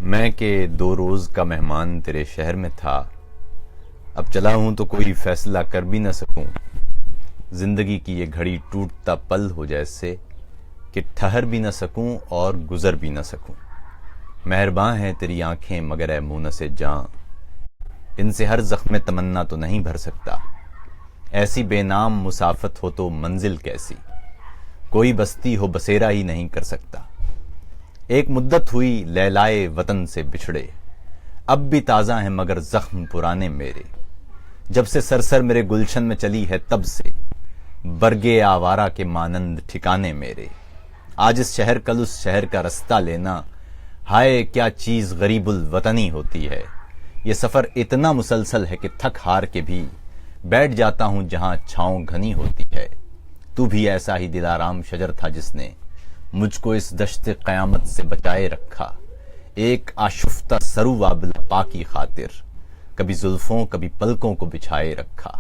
میں کہ 2 روز کا مہمان تیرے شہر میں تھا، اب چلا ہوں تو کوئی فیصلہ کر بھی نہ سکوں۔ زندگی کی یہ گھڑی ٹوٹتا پل ہو جیسے کہ ٹھہر بھی نہ سکوں اور گزر بھی نہ سکوں۔ مہرباں ہیں تیری آنکھیں مگر اے مونس جاں، ان سے ہر زخم تمنا تو نہیں بھر سکتا۔ ایسی بے نام مسافت ہو تو منزل کیسی، کوئی بستی ہو بسیرا ہی نہیں کر سکتا۔ ایک مدت ہوئی لیلائے وطن سے بچھڑے، اب بھی تازہ ہیں مگر زخم پرانے میرے۔ جب سے سرسر میرے گلشن میں چلی ہے تب سے برگے آوارہ کے مانند ٹھکانے میرے۔ آج اس شہر کل اس شہر کا رستہ لینا، ہائے کیا چیز غریب الوطنی ہوتی ہے۔ یہ سفر اتنا مسلسل ہے کہ تھک ہار کے بھی بیٹھ جاتا ہوں جہاں چھاؤں گھنی ہوتی ہے۔ تو بھی ایسا ہی دلارام شجر تھا جس نے مجھ کو اس دشت قیامت سے بچائے رکھا۔ ایک آشفتہ سرو وابلہ پا کی خاطر کبھی زلفوں کبھی پلکوں کو بچھائے رکھا۔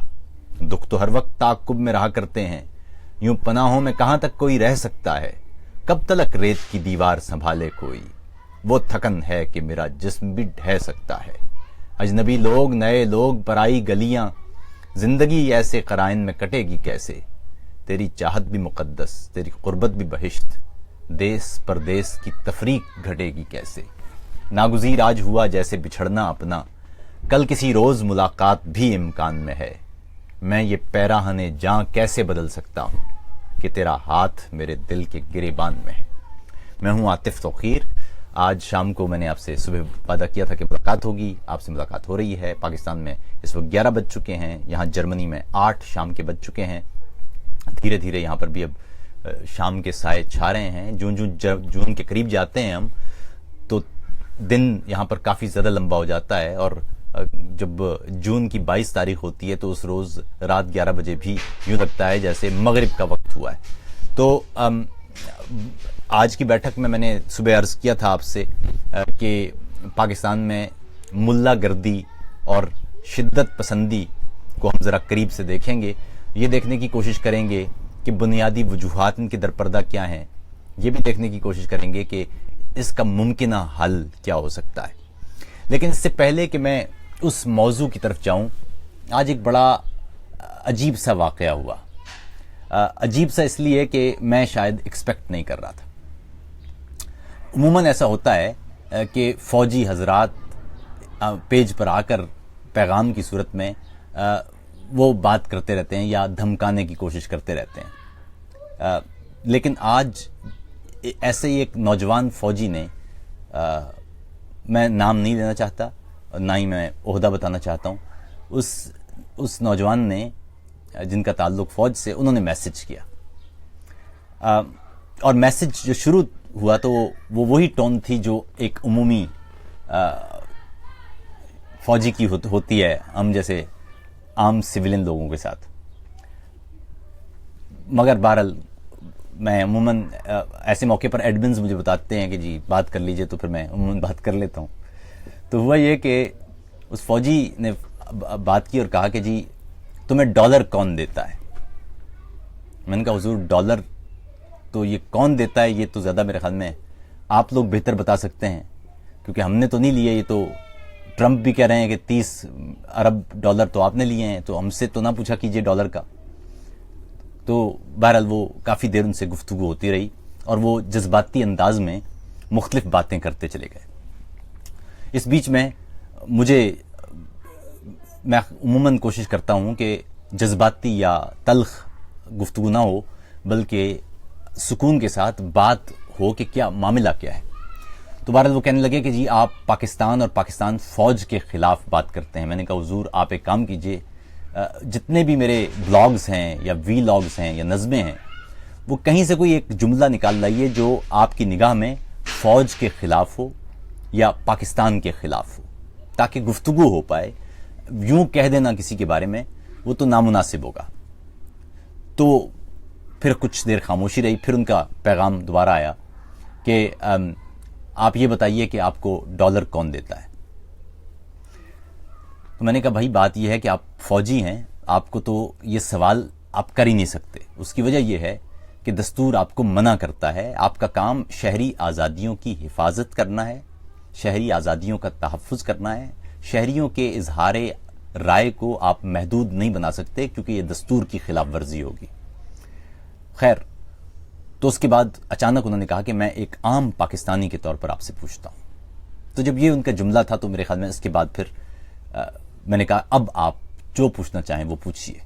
دکھ تو ہر وقت تعاقب میں رہا کرتے ہیں، یوں پناہوں میں کہاں تک کوئی رہ سکتا ہے۔ کب تلک ریت کی دیوار سنبھالے کوئی، وہ تھکن ہے کہ میرا جسم بھی ڈھہ سکتا ہے۔ اجنبی لوگ نئے لوگ پرائی گلیاں، زندگی ایسے قرائن میں کٹے گی کیسے۔ تیری چاہت بھی مقدس تیری قربت بھی بہشت، دیس پردیس کی تفریق گھٹے گی کیسے۔ ناگزیر آج ہوا جیسے بچھڑنا اپنا، کل کسی روز ملاقات بھی امکان میں ہے۔ میں یہ پیراہن جاں کیسے بدل سکتا ہوں کہ تیرا ہاتھ میرے دل کے گریبان میں ہے۔ میں ہوں عاطف توقیر۔ آج شام کو میں نے آپ سے صبح وعدہ کیا تھا کہ ملاقات ہوگی، آپ سے ملاقات ہو رہی ہے۔ پاکستان میں اس وقت 11 بج چکے ہیں، یہاں جرمنی میں 8 شام کے بج چکے ہیں۔ دھیرے دھیرے یہاں پر بھی اب شام کے سائے چھا رہے ہیں۔ جون کے قریب جاتے ہیں ہم تو دن یہاں پر کافی زیادہ لمبا ہو جاتا ہے، اور جب جون کی 22 تاریخ ہوتی ہے تو اس روز رات 11 بجے بھی یوں لگتا ہے جیسے مغرب کا وقت ہوا ہے۔ تو آج کی بیٹھک میں نے صبح عرض کیا تھا آپ سے کہ پاکستان میں ملا گردی اور شدت پسندی کو ہم ذرا قریب سے دیکھیں گے، یہ دیکھنے کی کوشش کریں گے کہ بنیادی وجوہات ان کے درپردہ کیا ہیں، یہ بھی دیکھنے کی کوشش کریں گے کہ اس کا ممکنہ حل کیا ہو سکتا ہے۔ لیکن اس سے پہلے کہ میں اس موضوع کی طرف جاؤں، آج ایک بڑا عجیب سا واقعہ ہوا۔ عجیب سا اس لیے کہ میں شاید ایکسپیکٹ نہیں کر رہا تھا۔ عموماً ایسا ہوتا ہے کہ فوجی حضرات پیج پر آ کر پیغام کی صورت میں وہ بات کرتے رہتے ہیں یا دھمکانے کی کوشش کرتے رہتے ہیں، لیکن آج ایسے ہی ایک نوجوان فوجی نے، میں نام نہیں لینا چاہتا نہ ہی میں عہدہ بتانا چاہتا ہوں، اس نوجوان نے جن کا تعلق فوج سے، انہوں نے میسج کیا، اور میسج جو شروع ہوا تو وہ وہی ٹون تھی جو ایک عمومی فوجی کی ہوتی ہے ہم جیسے عام سویلین لوگوں کے ساتھ۔ مگر بہرحال میں عموماً ایسے موقع پر ایڈمنز مجھے بتاتے ہیں کہ جی بات کر لیجئے، تو پھر میں عموماً بات کر لیتا ہوں۔ تو ہوا یہ کہ اس فوجی نے بات کی اور کہا کہ جی تمہیں ڈالر کون دیتا ہے؟ میں نے کہا حضور ڈالر تو یہ کون دیتا ہے، یہ تو زیادہ میرے خیال میں آپ لوگ بہتر بتا سکتے ہیں، کیونکہ ہم نے تو نہیں لیے، یہ تو ٹرمپ بھی کہہ رہے ہیں کہ 30 ارب ڈالر تو آپ نے لیے ہیں، تو ہم سے تو نہ پوچھا کیجئے ڈالر کا۔ تو بہرحال وہ کافی دیر ان سے گفتگو ہوتی رہی اور وہ جذباتی انداز میں مختلف باتیں کرتے چلے گئے۔ اس بیچ میں میں عموماً کوشش کرتا ہوں کہ جذباتی یا تلخ گفتگو نہ ہو، بلکہ سکون کے ساتھ بات ہو کہ کیا معاملہ کیا ہے۔ تو بہرحال وہ کہنے لگے کہ جی آپ پاکستان اور پاکستان فوج کے خلاف بات کرتے ہیں۔ میں نے کہا حضور آپ ایک کام کیجئے، جتنے بھی میرے بلاگز ہیں یا وی لاگز ہیں یا نظمیں ہیں، وہ کہیں سے کوئی ایک جملہ نکال لائیے جو آپ کی نگاہ میں فوج کے خلاف ہو یا پاکستان کے خلاف ہو، تاکہ گفتگو ہو پائے۔ یوں کہہ دینا کسی کے بارے میں وہ تو نامناسب ہوگا۔ تو پھر کچھ دیر خاموشی رہی، پھر ان کا پیغام دوبارہ آیا کہ آپ یہ بتائیے کہ آپ کو ڈالر کون دیتا ہے؟ تو میں نے کہا بھائی بات یہ ہے کہ آپ فوجی ہیں، آپ کو تو یہ سوال آپ کر ہی نہیں سکتے۔ اس کی وجہ یہ ہے کہ دستور آپ کو منع کرتا ہے، آپ کا کام شہری آزادیوں کی حفاظت کرنا ہے، شہری آزادیوں کا تحفظ کرنا ہے. شہریوں کے اظہار رائے کو آپ محدود نہیں بنا سکتے کیونکہ یہ دستور کی خلاف ورزی ہوگی. خیر، تو اس کے بعد اچانک انہوں نے کہا کہ میں ایک عام پاکستانی کے طور پر آپ سے پوچھتا ہوں. تو جب یہ ان کا جملہ تھا تو میرے خیال میں اس کے بعد پھر میں نے کہا اب آپ جو پوچھنا چاہیں وہ پوچھیے.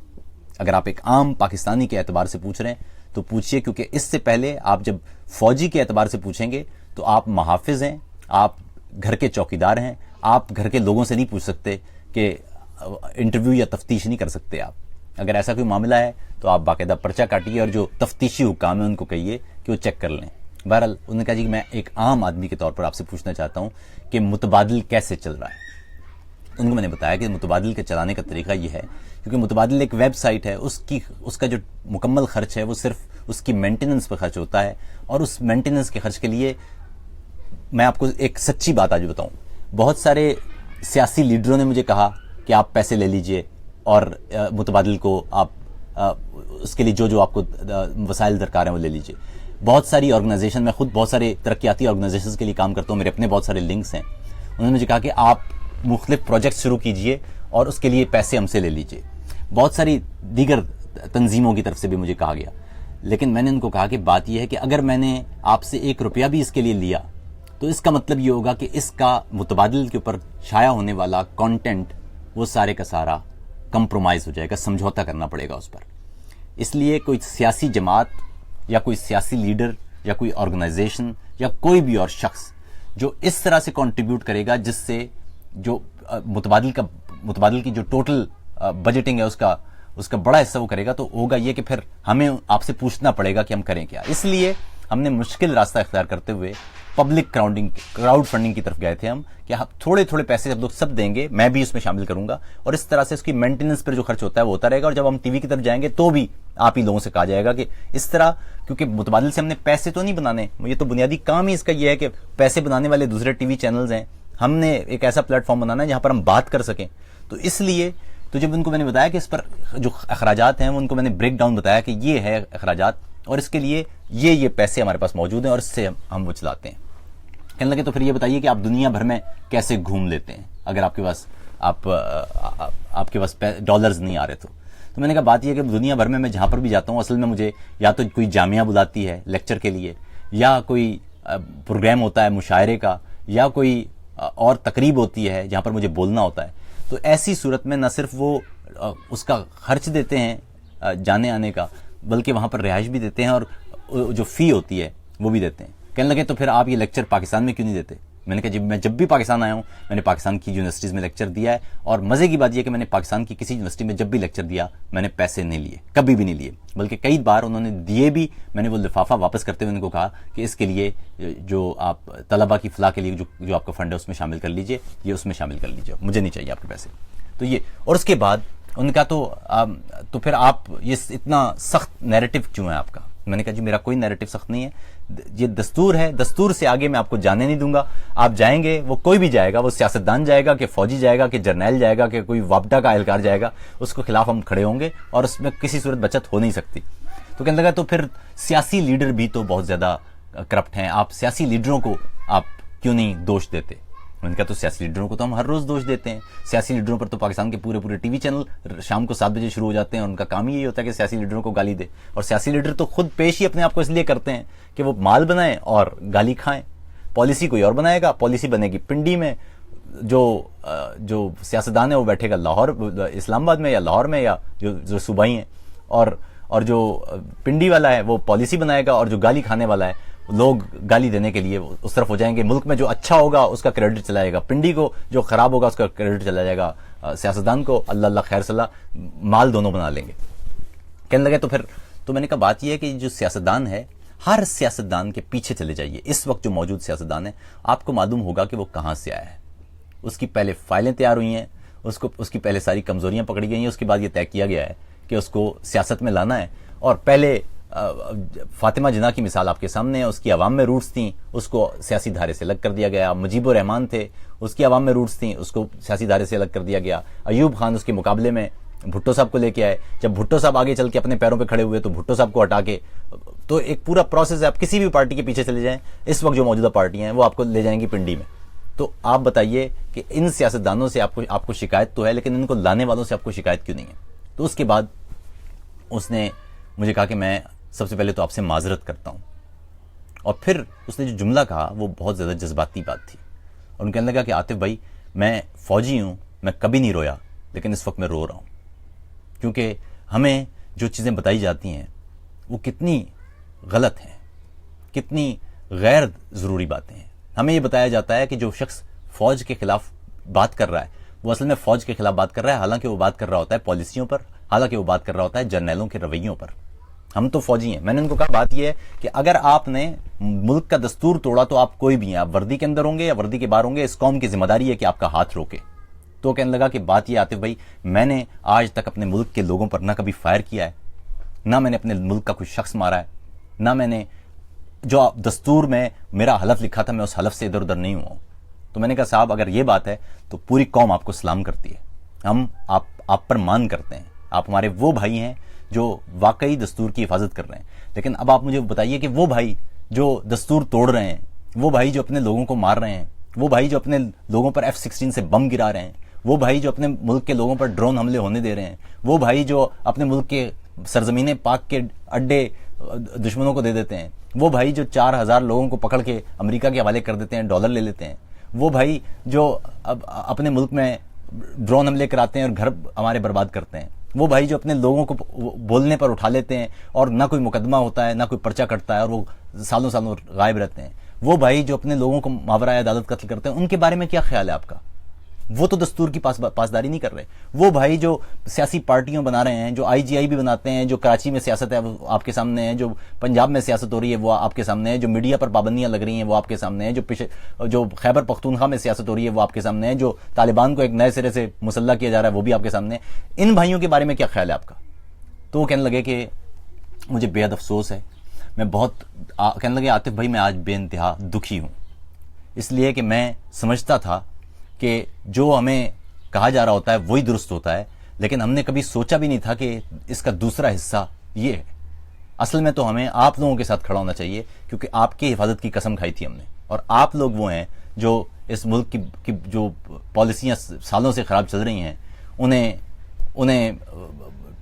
اگر آپ ایک عام پاکستانی کے اعتبار سے پوچھ رہے ہیں تو پوچھیے، کیونکہ اس سے پہلے آپ جب فوجی کے اعتبار سے پوچھیں گے تو آپ محافظ ہیں، آپ گھر کے چوکیدار ہیں، آپ گھر کے لوگوں سے نہیں پوچھ سکتے کہ انٹرویو یا تفتیش نہیں کر سکتے. آپ اگر ایسا کوئی معاملہ ہے تو آپ باقاعدہ پرچہ کاٹیے اور جو تفتیشی حکام ہیں ان کو کہیے کہ وہ چیک کر لیں. بہرحال انہوں نے کہا جی کہ میں ایک عام آدمی کے طور پر آپ سے پوچھنا چاہتا ہوں کہ متبادل کیسے چل رہا ہے. ان کو میں نے بتایا کہ متبادل کے چلانے کا طریقہ یہ ہے، کیونکہ متبادل ایک ویب سائٹ ہے، اس کا جو مکمل خرچ ہے وہ صرف اس کی مینٹیننس پہ خرچ ہوتا ہے. اور اس مینٹیننس کے خرچ کے لیے میں آپ کو ایک سچی بات آج بتاؤں، بہت سارے سیاسی لیڈروں نے مجھے کہا کہ آپ پیسے لے لیجئے اور متبادل کو آپ اس کے لیے جو آپ کو وسائل درکار ہیں وہ لے لیجئے. بہت ساری آرگنائزیشن، میں خود بہت سارے ترقیاتی آرگنائزیشنز کے لیے کام کرتا ہوں، میرے اپنے بہت سارے لنکس ہیں. انہوں نے مجھے کہا کہ آپ مختلف پروجیکٹ شروع کیجئے اور اس کے لیے پیسے ہم سے لے لیجئے. بہت ساری دیگر تنظیموں کی طرف سے بھی مجھے کہا گیا. لیکن میں نے ان کو کہا کہ بات یہ ہے کہ اگر میں نے آپ سے 1 روپیہ بھی اس کے لیے لیا تو اس کا مطلب یہ ہوگا کہ اس کا متبادل کے اوپر شائع ہونے والا کانٹینٹ وہ سارے کا سارا کمپرومائز ہو جائے گا، سمجھوتا کرنا پڑے گا اس پر. اس لیے کوئی سیاسی جماعت یا کوئی سیاسی لیڈر یا کوئی آرگنائزیشن یا کوئی بھی اور شخص جو اس طرح سے کنٹریبیوٹ کرے گا جس سے جو متبادل کی جو ٹوٹل بجٹنگ ہے اس کا بڑا حصہ وہ کرے گا، تو ہوگا یہ کہ پھر ہمیں آپ سے پوچھنا پڑے گا کہ ہم کریں کیا. اس لیے ہم نے مشکل راستہ اختیار کرتے ہوئے پبلک کراؤڈ فنڈنگ کی طرف گئے تھے ہم، کہ تھوڑے تھوڑے پیسے ہم لوگ سب دیں گے، میں بھی اس میں شامل کروں گا، اور اس طرح سے اس کی مینٹیننس پر جو خرچ ہوتا ہے وہ ہوتا رہے گا. اور جب ہم ٹی وی کی طرف جائیں گے تو بھی آپ ہی لوگوں سے کہا جائے گا کہ اس طرح، کیونکہ متبادل سے ہم نے پیسے تو نہیں بنانے، یہ تو بنیادی کام ہی اس کا یہ ہے کہ پیسے بنانے والے دوسرے ٹی وی چینلز ہیں، ہم نے ایک ایسا پلیٹ فارم بنانا ہے جہاں پر ہم بات کر سکیں. تو اس لیے تو جب ان کو میں نے بتایا کہ اس پر جو اخراجات ہیں ان کو میں نے بریک ڈاؤن بتایا کہ یہ ہے اخراجات اور اس کے لیے یہ پیسے ہمارے پاس موجود ہیں اور اس سے ہم وہ چلاتے ہیں. کہنے لگے تو پھر یہ بتائیے کہ آپ دنیا بھر میں کیسے گھوم لیتے ہیں اگر آپ کے پاس ڈالرز نہیں آ رہے تو میں نے کہا بات یہ ہے کہ دنیا بھر میں جہاں پر بھی جاتا ہوں اصل میں مجھے یا تو کوئی جامعہ بلاتی ہے لیکچر کے لیے، یا کوئی پروگرام ہوتا ہے مشاعرے کا، یا کوئی اور تقریب ہوتی ہے جہاں پر مجھے بولنا ہوتا ہے. تو ایسی صورت میں نہ صرف وہ اس کا خرچ دیتے ہیں جانے آنے کا، بلکہ وہاں پر رہائش بھی دیتے ہیں اور جو فی ہوتی ہے وہ بھی دیتے ہیں. کہنے لگے تو پھر آپ یہ لیکچر پاکستان میں کیوں نہیں دیتے؟ میں نے کہا میں جب بھی پاکستان آیا ہوں میں نے پاکستان کی یونیورسٹیز میں لیکچر دیا ہے، اور مزے کی بات یہ کہ میں نے پاکستان کی کسی یونیورسٹی میں جب بھی لیکچر دیا میں نے پیسے نہیں لیے، کبھی بھی نہیں لیے، بلکہ کئی بار انہوں نے دیے بھی. میں نے وہ لفافہ واپس کرتے ہوئے ان کو کہا کہ اس کے لیے جو آپ طلبہ کی فلاح کے لیے جو آپ کا فنڈ ہے اس میں شامل کر لیجئے، یہ اس میں شامل کر لیجئے، مجھے نہیں چاہیے آپ کے پیسے. تو یہ، اور اس کے بعد ان کا تو پھر آپ یہ اتنا سخت نیریٹو کیوں ہے آپ کا؟ میں نے کہا جی میرا کوئی نیریٹو سخت نہیں ہے، یہ دستور ہے، دستور سے آگے میں آپ کو جانے نہیں دوں گا. آپ جائیں گے، وہ کوئی بھی جائے گا، وہ سیاستدان جائے گا کہ فوجی جائے گا کہ جرنیل جائے گا کہ کوئی وابڈا کا اہلکار جائے گا، اس کے خلاف ہم کھڑے ہوں گے اور اس میں کسی صورت بچت ہو نہیں سکتی. تو کہنے لگا تو پھر سیاسی لیڈر بھی تو بہت زیادہ کرپٹ ہیں، آپ سیاسی لیڈروں کو آپ کیوں نہیں دوش دیتے؟ میں نے کہا تو سیاسی لیڈروں کو تو ہم ہر روز دوش دیتے ہیں، سیاسی لیڈروں پر تو پاکستان کے پورے ٹی وی چینل شام کو 7 بجے شروع ہو جاتے ہیں، اور ان کا کام ہی یہی ہوتا ہے کہ سیاسی لیڈروں کو گالی دے. اور سیاسی لیڈر تو خود پیش ہی اپنے آپ کو اس لیے کرتے ہیں کہ وہ مال بنائیں اور گالی کھائیں. پالیسی کوئی اور بنائے گا، پالیسی بنے گی پنڈی میں، جو سیاستدان ہے وہ بیٹھے گا لاہور، اسلام آباد میں یا لاہور میں، یا جو صوبائی ہیں، اور جو پنڈی والا ہے وہ پالیسی بنائے گا، اور جو گالی کھانے والا ہے لوگ گالی دینے کے لیے اس طرف ہو جائیں گے. ملک میں جو اچھا ہوگا اس کا کریڈٹ چلا جائے گا پنڈی کو، جو خراب ہوگا اس کا کریڈٹ چلا جائے گا سیاستدان کو. اللہ خیر صلاح، مال دونوں بنا لیں گے. کہنے لگے تو میں نے کہا بات یہ ہے کہ جو سیاستدان ہے، ہر سیاستدان کے پیچھے چلے جائیے. اس وقت جو موجود سیاستدان ہے آپ کو معلوم ہوگا کہ وہ کہاں سے آیا ہے. اس کی پہلے فائلیں تیار ہوئی ہیں، اس کی پہلے ساری کمزوریاں پکڑی گئی ہیں، اس کے بعد یہ طے کیا گیا ہے کہ اس کو سیاست میں لانا ہے. اور پہلے فاطمہ جناح کی مثال آپ کے سامنے ہے، اس کی عوام میں روٹس تھیں، اس کو سیاسی دھارے سے الگ کر دیا گیا. مجیب الرحمان تھے، اس کی عوام میں روٹس تھیں، اس کو سیاسی دھارے سے الگ کر دیا گیا. ایوب خان اس کے مقابلے میں بھٹو صاحب کو لے کے آئے. جب بھٹو صاحب آگے چل کے اپنے پیروں پہ کھڑے ہوئے تو بھٹو صاحب کو ہٹا کے، تو ایک پورا پروسیس ہے. آپ کسی بھی پارٹی کے پیچھے چلے جائیں، اس وقت جو موجودہ پارٹیاں ہیں وہ آپ کو لے جائیں گی پنڈی میں. تو آپ بتائیے کہ ان سیاستدانوں سے آپ کو شکایت تو ہے، لیکن ان کو لانے والوں سے آپ کو شکایت کیوں نہیں ہے؟ تو اس کے بعد اس نے مجھے کہا کہ میں سب سے پہلے تو آپ سے معذرت کرتا ہوں، اور پھر اس نے جو جملہ کہا وہ بہت زیادہ جذباتی بات تھی، اور ان کہنے لگا کہ عاطف بھائی میں فوجی ہوں، میں کبھی نہیں رویا، لیکن اس وقت میں رو رہا ہوں، کیونکہ ہمیں جو چیزیں بتائی جاتی ہیں وہ کتنی غلط ہیں، کتنی غیر ضروری باتیں ہیں۔ ہمیں یہ بتایا جاتا ہے کہ جو شخص فوج کے خلاف بات کر رہا ہے وہ اصل میں فوج کے خلاف بات کر رہا ہے، حالانکہ وہ بات کر رہا ہوتا ہے پالیسیوں پر، حالانکہ وہ بات کر رہا ہوتا ہے جرنیلوں کے رویوں پر۔ ہم تو فوجی ہیں۔ میں نے ان کو کہا بات یہ ہے کہ اگر آپ نے ملک کا دستور توڑا تو آپ کوئی بھی ہیں، آپ وردی کے اندر ہوں گے یا وردی کے باہر ہوں گے، اس قوم کی ذمہ داری ہے کہ آپ کا ہاتھ روکے۔ تو کہنے لگا کہ بات یہ عاطف بھائی، میں نے آج تک اپنے ملک کے لوگوں پر نہ کبھی فائر کیا ہے، نہ میں نے اپنے ملک کا کوئی شخص مارا ہے، نہ میں نے جو دستور میں میرا حلف لکھا تھا میں اس حلف سے ادھر ادھر نہیں ہوا ہوں۔ تو میں نے کہا صاحب اگر یہ بات ہے تو پوری قوم آپ کو سلام کرتی ہے، ہم آپ پر مان کرتے ہیں، آپ ہمارے وہ بھائی ہیں جو واقعی دستور کی حفاظت کر رہے ہیں، لیکن اب آپ مجھے بتائیے کہ وہ بھائی جو دستور توڑ رہے ہیں، وہ بھائی جو اپنے لوگوں کو مار رہے ہیں، وہ بھائی جو اپنے لوگوں پر F-16 سے بم گرا رہے ہیں، وہ بھائی جو اپنے ملک کے لوگوں پر ڈرون حملے ہونے دے رہے ہیں، وہ بھائی جو اپنے ملک کے سرزمین پاک کے اڈے دشمنوں کو دے دیتے ہیں، وہ بھائی جو 4000 لوگوں کو پکڑ کے امریکہ کے حوالے کر دیتے ہیں، ڈالر لے لیتے ہیں، وہ بھائی جو اپنے ملک میں ڈرون حملے کراتے ہیں اور گھر ہمارے برباد کرتے ہیں، وہ بھائی جو اپنے لوگوں کو بولنے پر اٹھا لیتے ہیں اور نہ کوئی مقدمہ ہوتا ہے نہ کوئی پرچہ کٹتا ہے اور وہ سالوں سالوں غائب رہتے ہیں، وہ بھائی جو اپنے لوگوں کو ماورائے عدالت قتل کرتے ہیں، ان کے بارے میں کیا خیال ہے آپ کا؟ وہ تو دستور کی پاسداری نہیں کر رہے۔ وہ بھائی جو سیاسی پارٹیوں بنا رہے ہیں، جو IGI بھی بناتے ہیں، جو کراچی میں سیاست ہے وہ آپ کے سامنے ہے، جو پنجاب میں سیاست ہو رہی ہے وہ آپ کے سامنے ہے، جو میڈیا پر پابندیاں لگ رہی ہیں وہ آپ کے سامنے ہے، جو خیبر پختونخوا میں سیاست ہو رہی ہے وہ آپ کے سامنے ہے، جو طالبان کو ایک نئے سرے سے مسلح کیا جا رہا ہے وہ بھی آپ کے سامنے ہے۔ ان بھائیوں کے بارے میں کیا خیال ہے آپ کا؟ تو وہ کہنے لگے کہ مجھے بے حد افسوس ہے، میں بہت کہنے لگے عاطف بھائی میں آج بے انتہا دکھی ہوں، اس لیے کہ میں سمجھتا تھا کہ جو ہمیں کہا جا رہا ہوتا ہے وہی درست ہوتا ہے، لیکن ہم نے کبھی سوچا بھی نہیں تھا کہ اس کا دوسرا حصہ یہ ہے۔ اصل میں تو ہمیں آپ لوگوں کے ساتھ کھڑا ہونا چاہیے، کیونکہ آپ کی حفاظت کی قسم کھائی تھی ہم نے، اور آپ لوگ وہ ہیں جو اس ملک کی جو پالیسیاں سالوں سے خراب چل رہی ہیں انہیں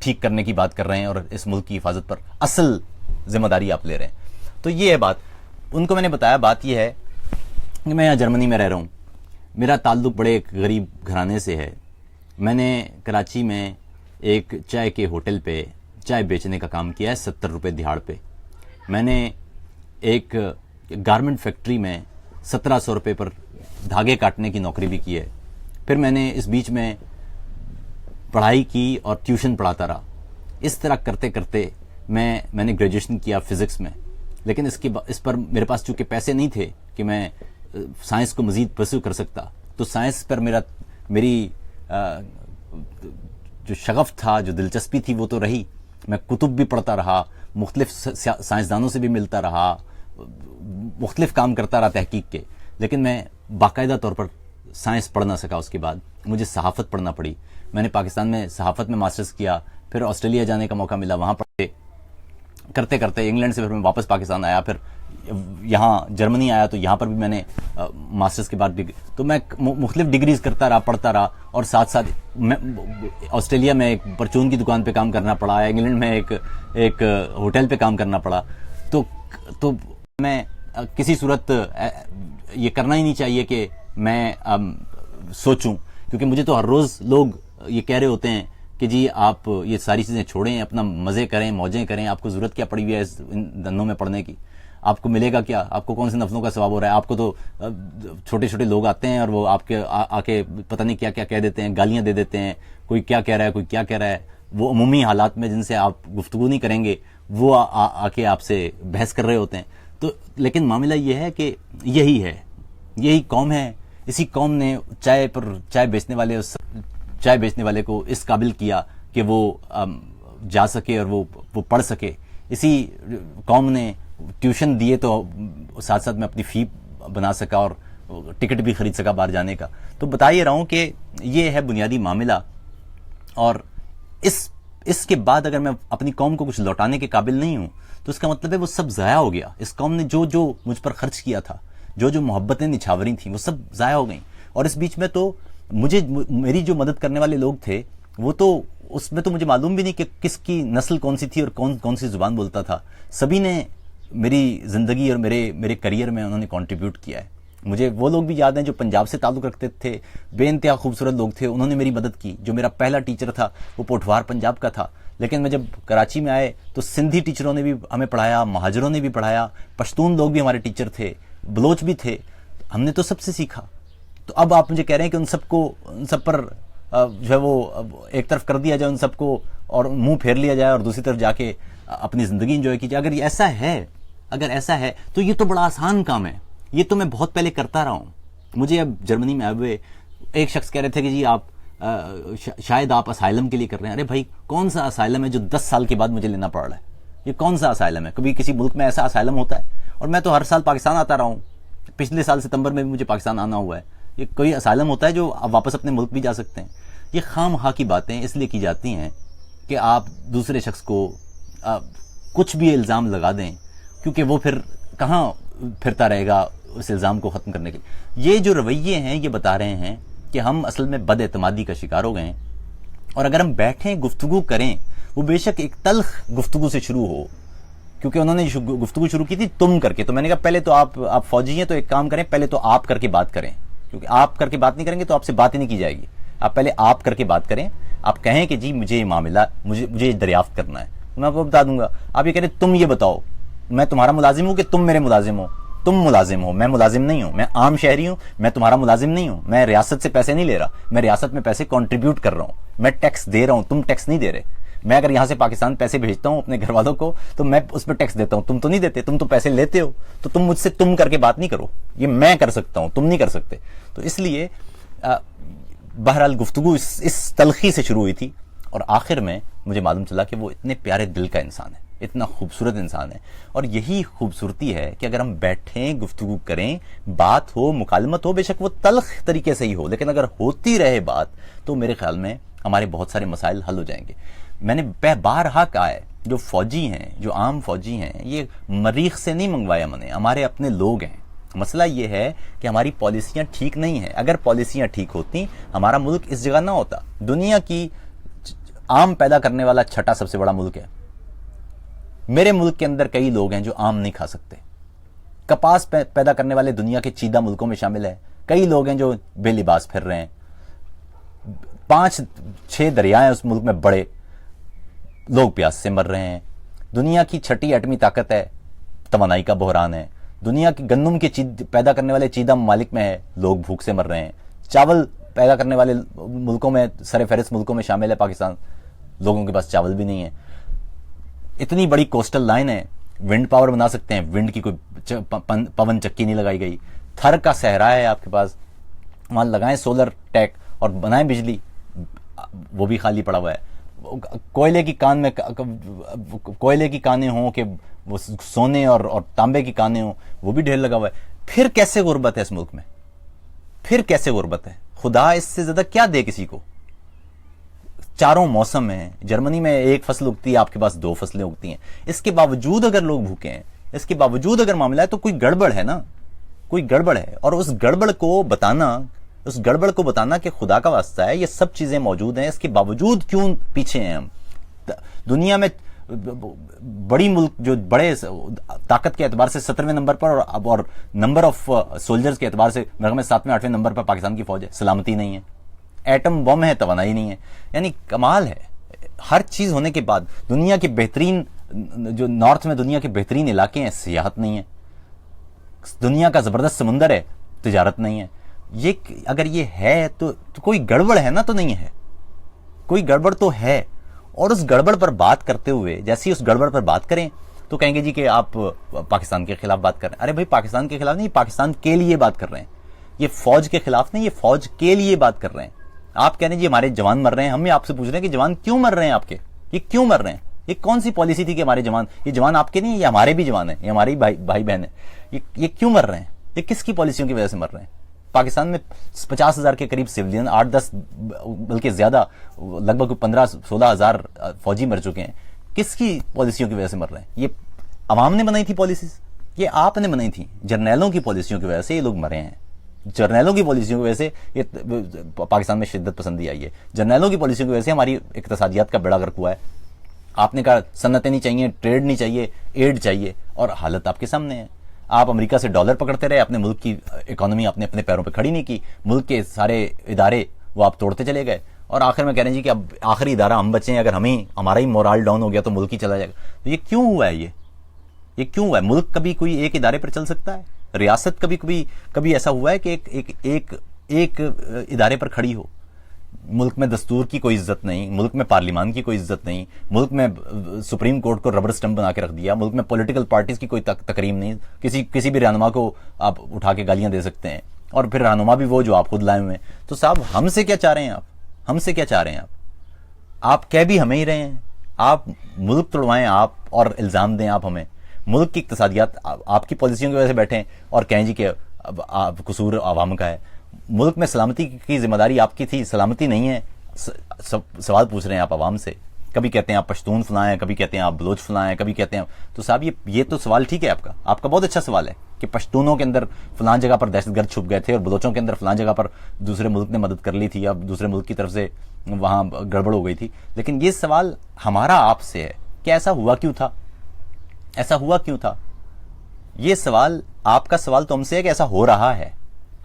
ٹھیک کرنے کی بات کر رہے ہیں، اور اس ملک کی حفاظت پر اصل ذمہ داری آپ لے رہے ہیں۔ تو یہ ہے بات۔ ان کو میں نے بتایا بات یہ ہے کہ میں یہاں جرمنی میں رہ رہا ہوں، میرا تعلق بڑے ایک غریب گھرانے سے ہے۔ میں نے کراچی میں ایک چائے کے ہوٹل پہ چائے بیچنے کا کام کیا ہے 70 روپے دہاڑ پہ۔ میں نے ایک گارمنٹ فیکٹری میں 1700 روپے پر دھاگے کاٹنے کی نوکری بھی کی ہے۔ پھر میں نے اس بیچ میں پڑھائی کی اور ٹیوشن پڑھاتا رہا۔ اس طرح کرتے کرتے میں نے گریجویشن کیا فزکس میں، لیکن اس پر میرے پاس چونکہ پیسے نہیں تھے کہ میں سائنس کو مزید پرسو کر سکتا، تو سائنس پر میری جو شغف تھا، جو دلچسپی تھی وہ تو رہی۔ میں کتب بھی پڑھتا رہا، مختلف سائنسدانوں سے بھی ملتا رہا، مختلف کام کرتا رہا تحقیق کے، لیکن میں باقاعدہ طور پر سائنس پڑھ نہ سکا۔ اس کے بعد مجھے صحافت پڑھنا پڑی۔ میں نے پاکستان میں صحافت میں ماسٹرز کیا، پھر آسٹریلیا جانے کا موقع ملا، وہاں پڑھے کرتے کرتے انگلینڈ سے پھر میں واپس پاکستان آیا، پھر یہاں جرمنی آیا تو یہاں پر بھی میں نے ماسٹرز کے بعد تو میں مختلف ڈگریز کرتا رہا، پڑھتا رہا، اور ساتھ ساتھ میں آسٹریلیا میں ایک پرچون کی دکان پہ کام کرنا پڑا، انگلینڈ میں ایک ہوٹل پہ کام کرنا پڑا۔ تو میں کسی صورت یہ کرنا ہی نہیں چاہیے کہ میں سوچوں، کیونکہ مجھے تو ہر روز لوگ یہ کہہ رہے ہوتے ہیں کہ جی آپ یہ ساری چیزیں چھوڑیں، اپنا مزے کریں، موجیں کریں، آپ کو ضرورت کیا پڑی ہوئی ہے ان دنوں میں پڑھنے کی، آپ کو ملے گا کیا، آپ کو کون سے نفلوں کا ثواب ہو رہا ہے، آپ کو تو چھوٹے چھوٹے لوگ آتے ہیں اور وہ آپ کے آ کے پتہ نہیں کیا کیا کہہ دیتے ہیں، گالیاں دے دیتے ہیں، کوئی کیا کہہ رہا ہے کوئی کیا کہہ رہا ہے، وہ عمومی حالات میں جن سے آپ گفتگو نہیں کریں گے وہ آ کے آپ سے بحث کر رہے ہوتے ہیں۔ تو لیکن معاملہ یہ ہے کہ یہی قوم ہے، اسی قوم نے چائے بیچنے والے کو اس قابل کیا کہ وہ جا سکے اور وہ پڑھ سکے، اسی قوم نے ٹیوشن دیے تو ساتھ ساتھ میں اپنی فی بنا سکا اور ٹکٹ بھی خرید سکا باہر جانے کا۔ تو بتا یہ رہا ہوں کہ یہ ہے بنیادی معاملہ، اور اس کے بعد اگر میں اپنی قوم کو کچھ لوٹانے کے قابل نہیں ہوں تو اس کا مطلب ہے وہ سب ضائع ہو گیا۔ اس قوم نے جو مجھ پر خرچ کیا تھا، جو محبتیں نچھاوری تھیں وہ سب ضائع ہو گئیں. اور اس بیچ میں تو میری جو مدد کرنے والے لوگ تھے وہ تو اس میں تو مجھے معلوم بھی نہیں کہ کس کی نسل کون سی تھی اور کون سی زبان بولتا تھا. سبھی نے میری زندگی اور میرے کریئر میں انہوں نے کنٹریبیوٹ کیا ہے. مجھے وہ لوگ بھی یاد ہیں جو پنجاب سے تعلق رکھتے تھے, بے انتہا خوبصورت لوگ تھے, انہوں نے میری مدد کی. جو میرا پہلا ٹیچر تھا وہ پوٹھوار پنجاب کا تھا, لیکن میں جب کراچی میں آئے تو سندھی ٹیچروں نے بھی ہمیں پڑھایا, مہاجروں نے بھی پڑھایا, پشتون لوگ بھی ہمارے ٹیچر تھے, بلوچ بھی تھے. ہم نے تو سب سے سیکھا. تو اب آپ مجھے کہہ رہے ہیں کہ ان سب پر جو ہے وہ ایک طرف کر دیا جائے ان سب کو, اور منہ پھیر لیا جائے اور دوسری طرف جا کے اپنی زندگی انجوائے کیجیے. اگر ایسا ہے تو یہ تو بڑا آسان کام ہے. یہ تو میں بہت پہلے کرتا رہا ہوں. مجھے اب جرمنی میں آئے ہوئے ایک شخص کہہ رہے تھے کہ جی آپ شاید آپ اسائلم کے لیے کر رہے ہیں. ارے بھائی, کون سا اسائلم ہے جو 10 سال کے بعد مجھے لینا پڑ رہا ہے؟ یہ کون سا اسائلم ہے؟ کبھی کسی ملک میں ایسا اسائلم ہوتا ہے؟ اور میں تو ہر سال پاکستان آتا رہا ہوں. پچھلے سال ستمبر میں بھی مجھے پاکستان آنا ہوا ہے. یہ کوئی اسائلم ہوتا ہے جو آپ واپس اپنے ملک بھی جا سکتے ہیں؟ یہ خام خواہ کی باتیں اس لیے کی جاتی ہیں کہ آپ دوسرے شخص کو کچھ بھی الزام لگا دیں, کیونکہ وہ پھر کہاں پھرتا رہے گا اس الزام کو ختم کرنے کے لیے. یہ جو رویے ہیں یہ بتا رہے ہیں کہ ہم اصل میں بد اعتمادی کا شکار ہو گئے ہیں. اور اگر ہم بیٹھیں گفتگو کریں, وہ بے شک ایک تلخ گفتگو سے شروع ہو, کیونکہ انہوں نے گفتگو شروع کی تھی تم کر کے. تو میں نے کہا پہلے تو آپ فوجی ہیں تو ایک کام کریں, پہلے تو آپ کر کے بات کریں, کیونکہ آپ کر کے بات نہیں کریں گے تو آپ سے بات ہی نہیں کی جائے گی. آپ پہلے آپ کر کے بات کریں. آپ کہیں کہ جی مجھے یہ معاملہ مجھے دریافت کرنا ہے, میں آپ کو بتا دوں گا. آپ یہ کہہ رہے تم یہ بتاؤ, میں تمہارا ملازم ہوں کہ تم میرے ملازم ہو؟ تم ملازم ہو, میں ملازم نہیں ہوں. میں عام شہری ہوں, میں تمہارا ملازم نہیں ہوں. میں ریاست سے پیسے نہیں لے رہا, میں ریاست میں پیسے کنٹریبیوٹ کر رہا ہوں. میں ٹیکس دے رہا ہوں, تم ٹیکس نہیں دے رہے. میں اگر یہاں سے پاکستان پیسے بھیجتا ہوں اپنے گھر والوں کو تو میں اس پہ ٹیکس دیتا ہوں, تم تو نہیں دیتے, تم تو پیسے لیتے ہو. تو تم مجھ سے تم کر کے بات نہیں کرو, یہ میں کر سکتا ہوں, تم نہیں کر سکتے. تو اس لیے بہرحال گفتگو اس تلخی سے شروع ہوئی تھی, اور آخر میں مجھے معلوم چلا کہ وہ اتنے پیارے دل کا انسان ہے, اتنا خوبصورت انسان ہے. اور یہی خوبصورتی ہے کہ اگر ہم بیٹھیں گفتگو کریں, بات ہو, مکالمت ہو, بے شک وہ تلخ طریقے سے ہی ہو, لیکن اگر ہوتی رہے بات تو میرے خیال میں ہمارے بہت سارے مسائل حل ہو جائیں گے. میں نے بارہا کہا ہے, جو فوجی ہیں, جو عام فوجی ہیں, یہ مریخ سے نہیں منگوایا میں نے, ہمارے اپنے لوگ ہیں. مسئلہ یہ ہے کہ ہماری پالیسیاں ٹھیک نہیں ہیں. اگر پالیسیاں ٹھیک ہوتی ہمارا ملک اس جگہ نہ ہوتا. دنیا کی آم پیدا کرنے والا چھٹا سب سے بڑا ملک ہے. میرے ملک کے اندر کئی لوگ ہیں جو آم نہیں کھا سکتے. کپاس پیدا کرنے والے دنیا کے چیدہ ملکوں میں شامل ہیں. کئی لوگ ہیں جو بے لباس پھر رہے ہیں. 5-6 دریائے اس ملک میں بڑے, لوگ پیاس سے مر رہے ہیں. دنیا کی 6ٹھی ایٹمی طاقت ہے, توانائی کا بحران ہے. دنیا کی گندم کے پیدا کرنے والے چیدہ ممالک میں ہے, لوگ بھوک سے مر رہے ہیں. چاول پیدا کرنے والے ملکوں میں سر فہرست ملکوں میں شامل ہے پاکستان, لوگوں کے پاس چاول بھی نہیں ہے. اتنی بڑی کوسٹل لائن ہے, ونڈ پاور بنا سکتے ہیں, ونڈ کی کوئی پون چکی نہیں لگائی گئی. تھر کا صحرا ہے آپ کے پاس, وہاں لگائیں سولر ٹیک اور بنائیں بجلی, وہ بھی خالی پڑا ہوا ہے. کوئلے کی کانیں ہوں کہ وہ سونے اور تانبے کی کانیں ہوں, وہ بھی ڈھیر لگا ہوا ہے. پھر کیسے غربت ہے اس ملک میں؟ پھر کیسے غربت ہے؟ خدا اس سے زیادہ کیا دے کسی کو؟ 4 موسم ہیں. جرمنی میں 1 فصل اگتی ہے, آپ کے پاس 2 فصلیں اگتی ہیں. اس کے باوجود اگر لوگ بھوکے ہیں, اس کے باوجود اگر معاملہ ہے تو کوئی گڑبڑ ہے نا, کوئی گڑبڑ ہے. اور اس گڑبڑ کو بتانا کہ خدا کا واسطہ ہے, یہ سب چیزیں موجود ہیں, اس کے باوجود کیوں پیچھے ہیں ہم؟ دنیا میں بڑی ملک جو بڑے طاقت کے اعتبار سے 17ویں نمبر پر اور نمبر آف سولجرز کے اعتبار سے میرے میں 7ویں 8ویں نمبر پر پاکستان کی فوج ہے. سلامتی نہیں ہے, ایٹم بم ہے, توانائی نہیں ہے. یعنی کمال ہے. ہر چیز ہونے کے بعد دنیا کے بہترین, جو نارتھ میں دنیا کے بہترین علاقے ہیں, سیاحت نہیں ہے. دنیا کا زبردست سمندر ہے, تجارت نہیں ہے. یہ اگر یہ ہے تو کوئی گڑبڑ ہے نا, تو نہیں ہے, کوئی گڑبڑ تو ہے. اور اس گڑبڑ پر بات کرتے ہوئے, جیسے اس گڑبڑ پر بات کریں تو کہیں گے جی کہ آپ پاکستان کے خلاف بات کر رہے ہیں. ارے بھائی, پاکستان کے خلاف نہیں, پاکستان کے لیے بات کر رہے ہیں. یہ فوج کے خلاف نہیں, یہ فوج کے لیے بات کر رہے ہیں. آپ کہہ رہے ہیں جی ہمارے جوان مر رہے ہیں, ہم آپ سے پوچھ رہے ہیں کہ جوان کیوں مر رہے ہیں آپ کے, یہ کیوں مر رہے ہیں؟ یہ کون سی پالیسی تھی کہ ہمارے جوان, یہ جوان آپ کے نہیں, یہ ہمارے بھی جوان ہیں, یہ ہمارے بھائی بہن ہیں. یہ کیوں مر رہے ہیں؟ یہ کس کی پالیسیوں کی وجہ سے مر رہے ہیں؟ پاکستان میں 50,000 کے قریب سویلین, 8-10 بلکہ زیادہ, لگ بھگ 15-16 ہزار فوجی مر چکے ہیں. کس کی پالیسیوں کی وجہ سے مر رہے ہیں؟ یہ عوام نے بنائی تھی پالیسیز, یہ آپ نے بنائی تھی. جرنیلوں کی پالیسیوں کی وجہ سے یہ لوگ مرے ہیں. جرنیلوں کی پالیسیوں کی وجہ سے یہ پاکستان میں شدت پسندی آئی ہے. جرنیلوں کی پالیسیوں کی وجہ سے ہماری اقتصادیات کا بیڑا غرق ہوا ہے. آپ نے کہا صنعتیں نہیں چاہیے, ٹریڈ نہیں چاہیے, ایڈ چاہیے, اور حالت آپ کے سامنے ہے. آپ امریکہ سے ڈالر پکڑتے رہے, اپنے ملک کی اکانومی آپ نے اپنے پیروں پہ کھڑی نہیں کی. ملک کے سارے ادارے وہ آپ توڑتے چلے گئے, اور آخر میں کہہ رہے ہیں جی کہ اب آخری ادارہ ہم بچے ہیں, اگر ہمارا ہی مورال ڈاؤن ہو گیا تو ملک ہی چلا جائے گا. تو یہ کیوں ہوا ہے؟ یہ کیوں ہوا ہے؟ ملک کبھی کوئی ایک ادارے پر چل سکتا ہے؟ ریاست کبھی ایسا ہوا ہے کہ ایک ادارے پر کھڑی ہو؟ ملک میں دستور کی کوئی عزت نہیں, ملک میں پارلیمان کی کوئی عزت نہیں, ملک میں سپریم کورٹ کو ربر سٹمپ بنا کے رکھ دیا, ملک میں پولیٹیکل پارٹیز کی کوئی تکریم نہیں, کسی بھی رہنما کو آپ اٹھا کے گالیاں دے سکتے ہیں, اور پھر رہنما بھی وہ جو آپ خود لائے ہوئے ہیں. تو صاحب ہم سے کیا چاہ رہے ہیں ہم سے کیا چاہ رہے ہیں آپ کہہ بھی ہمیں ہی رہے ہیں. آپ ملک توڑوائیں آپ, اور الزام دیں آپ ہمیں. ملک کی اقتصادیات آپ کی پالیسیوں کی وجہ سے بیٹھیں اور کہیں جی کہ قصور عوام کا ہے. ملک میں سلامتی کی ذمہ داری آپ کی تھی, سلامتی نہیں ہے. سوال پوچھ رہے ہیں آپ عوام سے. کبھی کہتے ہیں آپ پشتون فلاں ہیں, کبھی کہتے ہیں آپ بلوچ فلاں ہیں, کبھی کہتے ہیں. تو صاحب یہ تو سوال ٹھیک ہے آپ کا بہت اچھا سوال ہے کہ پشتونوں کے اندر فلاں جگہ پر دہشت گرد چھپ گئے تھے, اور بلوچوں کے اندر فلاں جگہ پر دوسرے ملک نے مدد کر لی تھی, یا دوسرے ملک کی طرف سے وہاں گڑبڑ ہو گئی تھی. لیکن یہ سوال ہمارا آپ سے ہے کہ ایسا ہوا کیوں تھا, ایسا ہوا کیوں تھا. یہ سوال آپ کا سوال تو ہم سے ہے کہ ایسا ہو رہا ہے.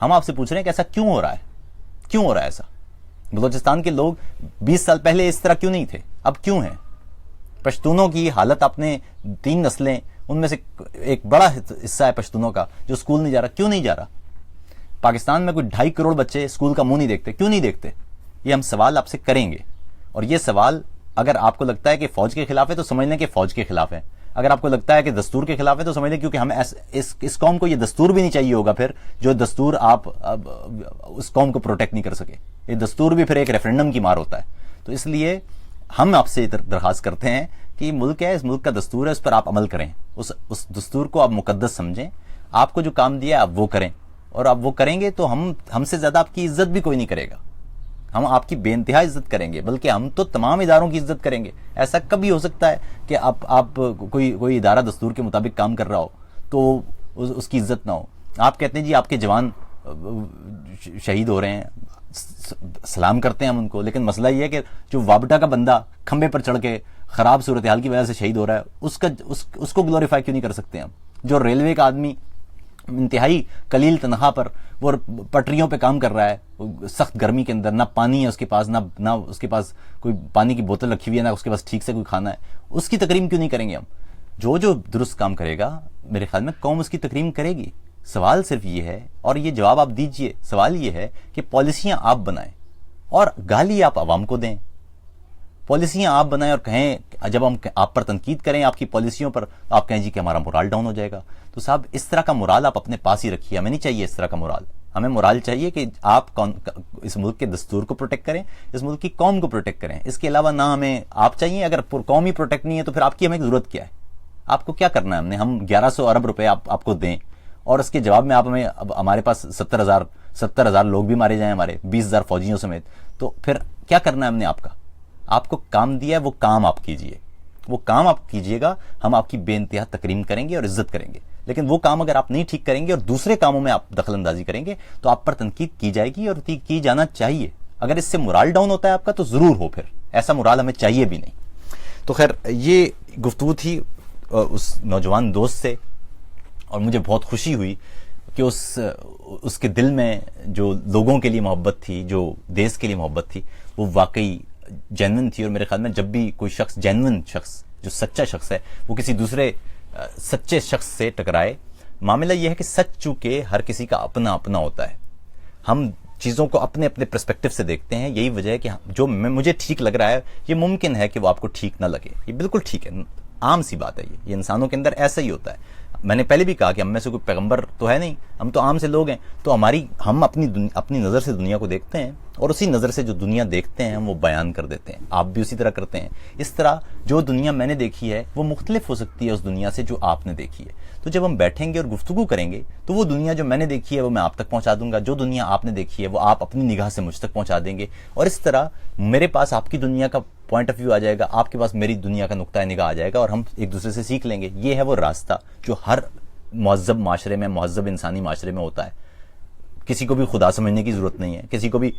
ہم آپ سے پوچھ رہے ہیں کہ ایسا کیوں ہو رہا ہے, کیوں ہو رہا ہے ایسا. بلوچستان کے لوگ 20 سال پہلے اس طرح کیوں نہیں تھے, اب کیوں ہیں. پشتونوں کی حالت آپ نے 3 نسلیں, ان میں سے ایک بڑا حصہ ہے پشتونوں کا جو اسکول نہیں جا رہا. کیوں نہیں جا رہا؟ پاکستان میں کوئی 2.5 کروڑ بچے اسکول کا منہ نہیں دیکھتے. کیوں نہیں دیکھتے؟ یہ ہم سوال آپ سے کریں گے. اور یہ سوال اگر آپ کو لگتا ہے کہ فوج کے خلاف ہے تو سمجھ لیں کہ فوج کے خلاف ہے. اگر آپ کو لگتا ہے کہ دستور کے خلاف ہے تو سمجھ لیں, کیونکہ ہمیں اس قوم کو یہ دستور بھی نہیں چاہیے ہوگا پھر, جو دستور آپ اس قوم کو پروٹیکٹ نہیں کر سکے. یہ دستور بھی پھر ایک ریفرینڈم کی مار ہوتا ہے. تو اس لیے ہم آپ سے درخواست کرتے ہیں کہ یہ ملک ہے, اس ملک کا دستور ہے, اس پر آپ عمل کریں. اس دستور کو آپ مقدس سمجھیں. آپ کو جو کام دیا ہے آپ وہ کریں, اور آپ وہ کریں گے تو ہم سے زیادہ آپ کی عزت بھی کوئی نہیں کرے گا. ہم آپ کی بے انتہا عزت کریں گے, بلکہ ہم تو تمام اداروں کی عزت کریں گے. ایسا کبھی ہو سکتا ہے کہ آپ کوئی ادارہ دستور کے مطابق کام کر رہا ہو تو اس کی عزت نہ ہو. آپ کہتے ہیں جی آپ کے جوان شہید ہو رہے ہیں, سلام کرتے ہیں ہم ان کو, لیکن مسئلہ یہ ہے کہ جو وابڈا کا بندہ کھمبے پر چڑھ کے خراب صورتحال کی وجہ سے شہید ہو رہا ہے, اس کو گلوریفائی کیوں نہیں کر سکتے ہم. جو ریلوے کا آدمی انتہائی قلیل تنخواہ پر وہ پٹریوں پہ کام کر رہا ہے, سخت گرمی کے اندر, نہ پانی ہے اس کے پاس, نہ اس کے پاس کوئی پانی کی بوتل رکھی ہوئی ہے, نہ اس کے پاس ٹھیک سے کوئی کھانا ہے, اس کی تکریم کیوں نہیں کریں گے ہم. جو درست کام کرے گا میرے خیال میں قوم اس کی تکریم کرے گی. سوال صرف یہ ہے, اور یہ جواب آپ دیجئے, سوال یہ ہے کہ پالیسیاں آپ بنائیں اور گالی آپ عوام کو دیں. پالیسیاں آپ بنائیں اور کہیں, جب ہم آپ پر تنقید کریں آپ کی پالیسیوں پر, آپ کہیں جی کہ ہمارا مورال ڈاؤن ہو جائے گا. تو صاحب اس طرح کا مورال آپ اپنے پاس ہی رکھیے. ہمیں نہیں چاہیے اس طرح کا مورال. ہمیں مورال چاہیے کہ آپ اس ملک کے دستور کو پروٹیکٹ کریں, اس ملک کی قوم کو پروٹیکٹ کریں. اس کے علاوہ نہ ہمیں آپ چاہیے. اگر قوم ہی پروٹیکٹ نہیں ہے تو پھر آپ کی ہمیں ضرورت کیا ہے؟ آپ کو کیا کرنا ہے؟ ہم 1100 ارب روپے آپ کو دیں, اور اس کے جواب میں آپ ہمیں, ہمارے پاس 70,000 لوگ بھی مارے جائیں, ہمارے 20,000 فوجیوں سمیت, تو پھر کیا کرنا ہے ہم نے آپ کو کام دیا ہے, وہ کام آپ کیجئے, وہ کام آپ کیجئے گا. ہم آپ کی بے انتہا تکریم کریں گے اور عزت کریں گے. لیکن وہ کام اگر آپ نہیں ٹھیک کریں گے اور دوسرے کاموں میں آپ دخل اندازی کریں گے تو آپ پر تنقید کی جائے گی, اور کی جانا چاہیے. اگر اس سے مورال ڈاؤن ہوتا ہے آپ کا تو ضرور ہو, پھر ایسا مورال ہمیں چاہیے بھی نہیں. تو خیر یہ گفتگو تھی اس نوجوان دوست سے, اور مجھے بہت خوشی ہوئی کہ اس کے دل میں جو لوگوں کے لیے محبت تھی, جو دیس کے لیے محبت تھی, وہ واقعی جینون تھی. اور میرے خیال میں جب بھی کوئی شخص, جینون شخص, جو سچا شخص ہے, وہ کسی دوسرے سچے شخص سے ٹکرائے, معاملہ یہ ہے کہ سچ چونکہ ہر کسی کا اپنا اپنا ہوتا ہے. ہم چیزوں کو اپنے اپنے پرسپیکٹو سے دیکھتے ہیں. یہی وجہ ہے کہ جو مجھے ٹھیک لگ رہا ہے یہ ممکن ہے کہ وہ آپ کو ٹھیک نہ لگے. یہ بالکل ٹھیک ہے, عام سی بات ہے. یہ انسانوں کے اندر ایسا ہی ہوتا ہے. میں نے پہلے بھی کہا کہ ہم میں سے کوئی پیغمبر تو ہے نہیں, ہم تو عام سے لوگ ہیں. تو ہم اپنی نظر سے دنیا کو دیکھتے ہیں, اور اسی نظر سے جو دنیا دیکھتے ہیں ہم وہ بیان کر دیتے ہیں. آپ بھی اسی طرح کرتے ہیں. اس طرح جو دنیا میں نے دیکھی ہے وہ مختلف ہو سکتی ہے اس دنیا سے جو آپ نے دیکھی ہے. تو جب ہم بیٹھیں گے اور گفتگو کریں گے تو وہ دنیا جو میں نے دیکھی ہے وہ میں آپ تک پہنچا دوں گا, جو دنیا آپ نے دیکھی ہے وہ آپ اپنی نگاہ سے مجھ تک پہنچا دیں گے, اور اس طرح میرے پاس آپ کی دنیا کا پوائنٹ آف ویو آ جائے گا, آپ کے پاس میری دنیا کا نقطہ نگاہ آ جائے گا, اور ہم ایک دوسرے سے سیکھ لیں گے. یہ ہے وہ راستہ جو ہر مہذب معاشرے میں, مہذب انسانی معاشرے میں ہوتا ہے. کسی کو بھی خدا سمجھنے کی ضرورت نہیں ہے. کسی کو بھی,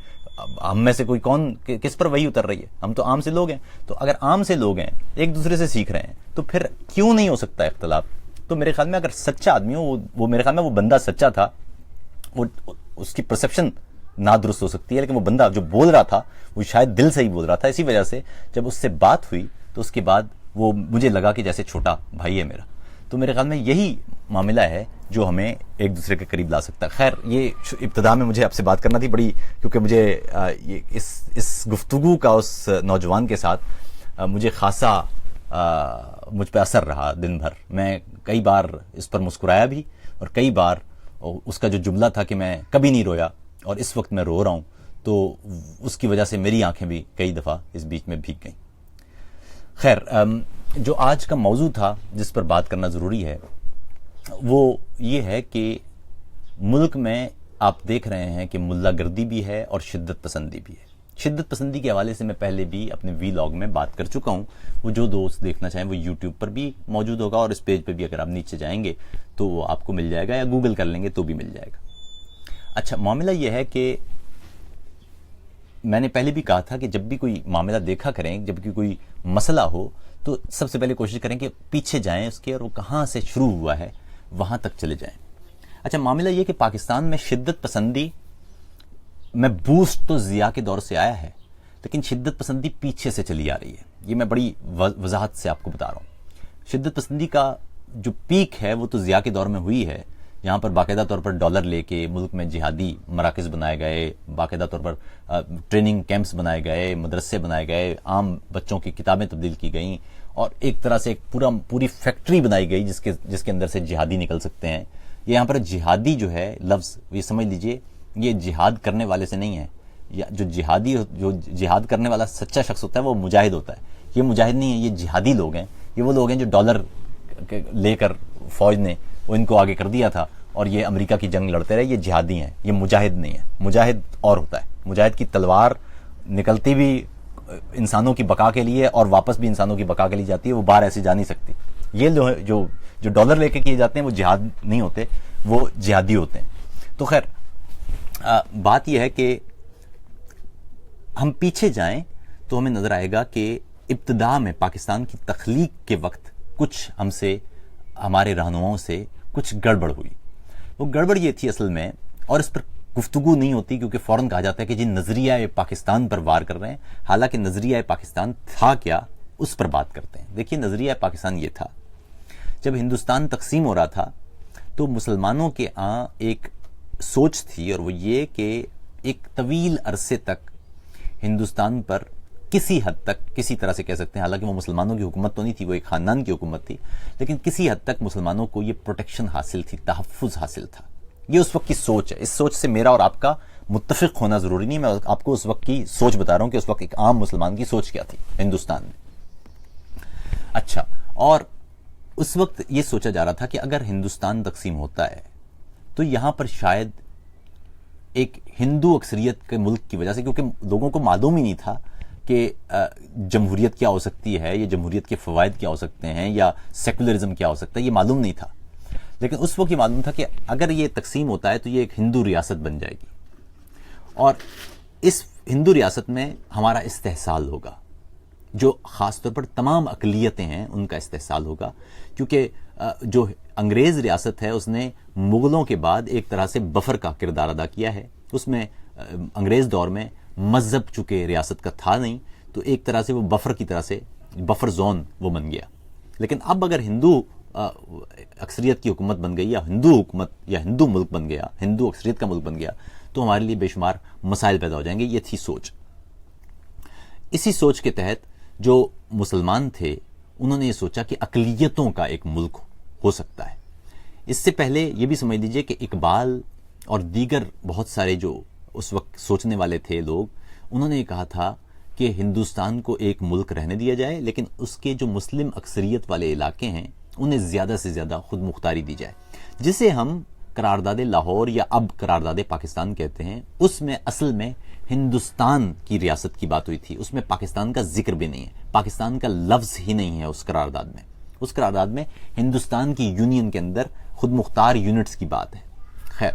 ہم میں سے کوئی کون, کس پر وہی اتر رہی ہے؟ ہم تو عام سے لوگ ہیں. تو اگر عام سے لوگ ہیں, ایک دوسرے سے سیکھ رہے ہیں, تو پھر کیوں نہیں ہو سکتا اختلاف؟ تو میرے خیال میں اگر سچا آدمی ہو, وہ میرے خیال میں وہ بندہ سچا تھا, وہ اس کی پرسیپشن نادرست ہو سکتی ہے, لیکن وہ بندہ جو بول رہا تھا وہ شاید دل سے ہی بول رہا تھا. اسی وجہ سے جب اس سے بات ہوئی تو اس کے بعد وہ مجھے لگا کہ جیسے چھوٹا بھائی ہے میرا. تو میرے خیال میں یہی معاملہ ہے جو ہمیں ایک دوسرے کے قریب لا سکتا ہے. خیر, یہ ابتدا میں مجھے آپ سے بات کرنا تھی بڑی, کیونکہ مجھے اس گفتگو کا اس نوجوان کے ساتھ مجھے خاصا مجھ پہ اثر رہا دن بھر. میں کئی بار اس پر مسکرایا بھی, اور کئی بار اس کا جو جملہ تھا کہ میں کبھی نہیں رویا اور اس وقت میں رو رہا ہوں, تو اس کی وجہ سے میری آنکھیں بھی کئی دفعہ اس بیچ میں بھیگ گئیں. خیر, جو آج کا موضوع تھا جس پر بات کرنا ضروری ہے وہ یہ ہے کہ ملک میں آپ دیکھ رہے ہیں کہ ملا گردی بھی ہے اور شدت پسندی بھی ہے. شدت پسندی کے حوالے سے میں پہلے بھی اپنے وی لاگ میں بات کر چکا ہوں. وہ جو دوست دیکھنا چاہیں وہ یوٹیوب پر بھی موجود ہوگا, اور اس پیج پہ بھی اگر آپ نیچے جائیں گے تو وہ آپ کو مل جائے گا, یا گوگل کر لیں گے تو بھی مل جائے گا. اچھا, معاملہ یہ ہے کہ میں نے پہلے بھی کہا تھا کہ جب بھی کوئی معاملہ دیکھا کریں, جب بھی کوئی مسئلہ ہو, تو سب سے پہلے کوشش کریں کہ پیچھے جائیں اس کے, اور وہ کہاں سے شروع ہوا ہے وہاں تک چلے جائیں. اچھا, معاملہ یہ کہ پاکستان میں شدت پسندی میں بوسٹ تو ضیاء کے دور سے آیا ہے, لیکن شدت پسندی پیچھے سے چلی آ رہی ہے. یہ میں بڑی وضاحت سے آپ کو بتا رہا ہوں. شدت پسندی کا جو پیک ہے وہ تو ضیاء کے دور میں ہوئی ہے. یہاں پر باقاعدہ طور پر ڈالر لے کے ملک میں جہادی مراکز بنائے گئے, باقاعدہ طور پر ٹریننگ کیمپس بنائے گئے, مدرسے بنائے گئے, عام بچوں کی کتابیں تبدیل کی گئیں, اور ایک طرح سے ایک پوری فیکٹری بنائی گئی جس کے اندر سے جہادی نکل سکتے ہیں. یہ یہاں پر جہادی جو ہے لفظ, یہ سمجھ لیجئے یہ جہاد کرنے والے سے نہیں ہے. جو جہاد کرنے والا سچا شخص ہوتا ہے وہ مجاہد ہوتا ہے. یہ مجاہد نہیں ہے, یہ جہادی لوگ ہیں. یہ وہ لوگ ہیں جو ڈالر لے کر فوج نے وہ ان کو آگے کر دیا تھا اور یہ امریکہ کی جنگ لڑتے رہے. یہ جہادی ہیں, یہ مجاہد نہیں ہے. مجاہد اور ہوتا ہے. مجاہد کی تلوار نکلتی بھی انسانوں کی بقا کے لیے اور واپس بھی انسانوں کی بقا کے لیے جاتی ہے, وہ باہر ایسے جا نہیں سکتی. یہ جو ڈالر لے کے کیے جاتے ہیں وہ جہاد نہیں ہوتے, وہ جہادی ہوتے ہیں. تو خیر, بات یہ ہے کہ ہم پیچھے جائیں تو ہمیں نظر آئے گا کہ ابتدا میں پاکستان کی تخلیق کے وقت کچھ ہم سے, ہمارے رہنماؤں سے کچھ گڑبڑ ہوئی. وہ گڑبڑ یہ تھی اصل میں, اور اس پر گفتگو نہیں ہوتی کیونکہ فوراً کہا جاتا ہے کہ جی نظریہ پاکستان پر وار کر رہے ہیں. حالانکہ نظریہ پاکستان تھا کیا, اس پر بات کرتے ہیں. دیکھیے, نظریہ پاکستان یہ تھا, جب ہندوستان تقسیم ہو رہا تھا تو مسلمانوں کے ایک سوچ تھی, اور وہ یہ کہ ایک طویل عرصے تک ہندوستان پر کسی حد تک, کسی طرح سے کہہ سکتے ہیں, حالانکہ وہ مسلمانوں کی حکومت تو نہیں تھی, وہ ایک خاندان کی حکومت تھی, لیکن کسی حد تک مسلمانوں کو یہ پروٹیکشن حاصل تھی, تحفظ حاصل تھا. یہ اس وقت کی سوچ ہے. اس سوچ سے میرا اور آپ کا متفق ہونا ضروری نہیں, میں آپ کو اس وقت کی سوچ بتا رہا ہوں کہ اس وقت ایک عام مسلمان کی سوچ کیا تھی ہندوستان میں. اچھا, اور اس وقت یہ سوچا جا رہا تھا کہ اگر ہندوستان تقسیم ہوتا ہے تو یہاں پر شاید ایک ہندو اکثریت کے ملک کی وجہ سے, کیونکہ لوگوں کو معلوم ہی نہیں تھا کہ جمہوریت کیا ہو سکتی ہے, یا جمہوریت کے فوائد کیا ہو سکتے ہیں, یا سیکولرزم کیا ہو سکتا ہے, یہ معلوم نہیں تھا. لیکن اس وقت یہ معلوم تھا کہ اگر یہ تقسیم ہوتا ہے تو یہ ایک ہندو ریاست بن جائے گی, اور اس ہندو ریاست میں ہمارا استحصال ہوگا, جو خاص طور پر تمام اقلیتیں ہیں ان کا استحصال ہوگا. کیونکہ جو انگریز ریاست ہے اس نے مغلوں کے بعد ایک طرح سے بفر کا کردار ادا کیا ہے. اس میں انگریز دور میں مذہب چونکہ ریاست کا تھا نہیں, تو ایک طرح سے وہ بفر کی طرح سے بفر زون وہ بن گیا. لیکن اب اگر ہندو اکثریت کی حکومت بن گئی, یا ہندو حکومت یا ہندو ملک بن گیا, ہندو اکثریت کا ملک بن گیا, تو ہمارے لیے بے شمار مسائل پیدا ہو جائیں گے. یہ تھی سوچ. اسی سوچ کے تحت جو مسلمان تھے انہوں نے یہ سوچا کہ اقلیتوں کا ایک ملک ہو سکتا ہے. اس سے پہلے یہ بھی سمجھ لیجئے کہ اقبال اور دیگر بہت سارے جو اس وقت سوچنے والے تھے لوگ, انہوں نے یہ کہا تھا کہ ہندوستان کو ایک ملک رہنے دیا جائے, لیکن اس کے جو مسلم اکثریت والے علاقے ہیں انہیں زیادہ سے زیادہ خود مختاری دی جائے, جسے ہم قرارداد لاہور یا اب قرارداد پاکستان کہتے ہیں. اس میں اصل میں ہندوستان کی ریاست کی بات ہوئی تھی, اس میں پاکستان کا ذکر بھی نہیں ہے, پاکستان کا لفظ ہی نہیں ہے اس قرارداد میں. اس قرارداد میں ہندوستان کی یونین کے اندر خود مختار یونٹس کی بات ہے. خیر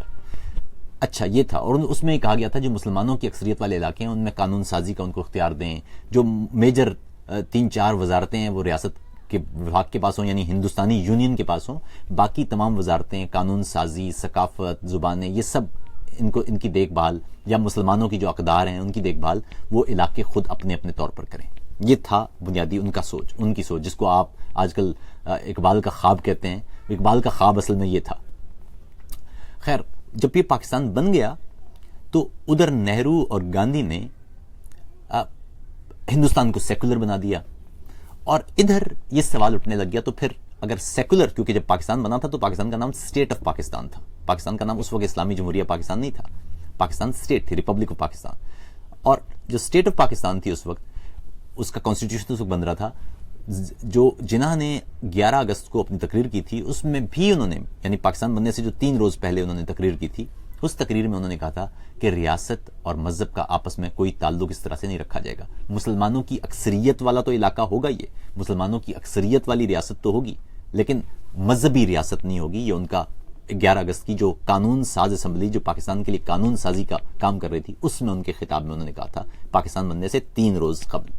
اچھا یہ تھا. اور اس میں یہ کہا گیا تھا جو مسلمانوں کی اکثریت والے علاقے ہیں ان میں قانون سازی کا ان کو اختیار دیں. جو میجر 3-4 وزارتیں ہیں وہ ریاست کے وفاق کے پاس ہوں، یعنی ہندوستانی یونین کے پاس ہوں. باقی تمام وزارتیں، قانون سازی، ثقافت، زبانیں، یہ سب ان کی دیکھ بھال، یا مسلمانوں کی جو اقدار ہیں ان کی دیکھ بھال وہ علاقے خود اپنے اپنے طور پر کریں. یہ تھا بنیادی ان کی سوچ جس کو آپ آج کل اقبال کا خواب کہتے ہیں. اقبال کا خواب اصل میں یہ تھا. خیر جب یہ پاکستان بن گیا تو ادھر نہرو اور گاندھی نے ہندوستان کو سیکولر بنا دیا، اور ادھر یہ سوال اٹھنے لگ گیا تو پھر اگر سیکولر، کیونکہ جب پاکستان بنا تھا تو پاکستان کا نام اسٹیٹ آف پاکستان تھا. پاکستان کا نام اس وقت اسلامی جمہوریہ پاکستان نہیں تھا، پاکستان اسٹیٹ تھی، ریپبلک آف پاکستان. اور جو اسٹیٹ آف پاکستان تھی اس وقت، اس کا کانسٹیٹیوشن اس وقت بن رہا تھا. جو جناح نے 11 اگست کو اپنی تقریر کی تھی اس میں بھی انہوں نے، یعنی پاکستان بننے سے جو 3 روز پہلے انہوں نے تقریر کی تھی، اس تقریر میں انہوں نے کہا تھا کہ ریاست اور مذہب کا آپس میں کوئی تعلق اس طرح سے نہیں رکھا جائے گا. مسلمانوں کی اکثریت والا تو علاقہ ہوگا، یہ مسلمانوں کی اکثریت والی ریاست تو ہوگی، لیکن مذہبی ریاست نہیں ہوگی. یہ ان کا 11 اگست کی جو قانون ساز اسمبلی جو پاکستان کے لیے قانون سازی کا کام کر رہی تھی، اس میں ان کے خطاب میں انہوں نے کہا تھا پاکستان بننے سے 3 روز قبل.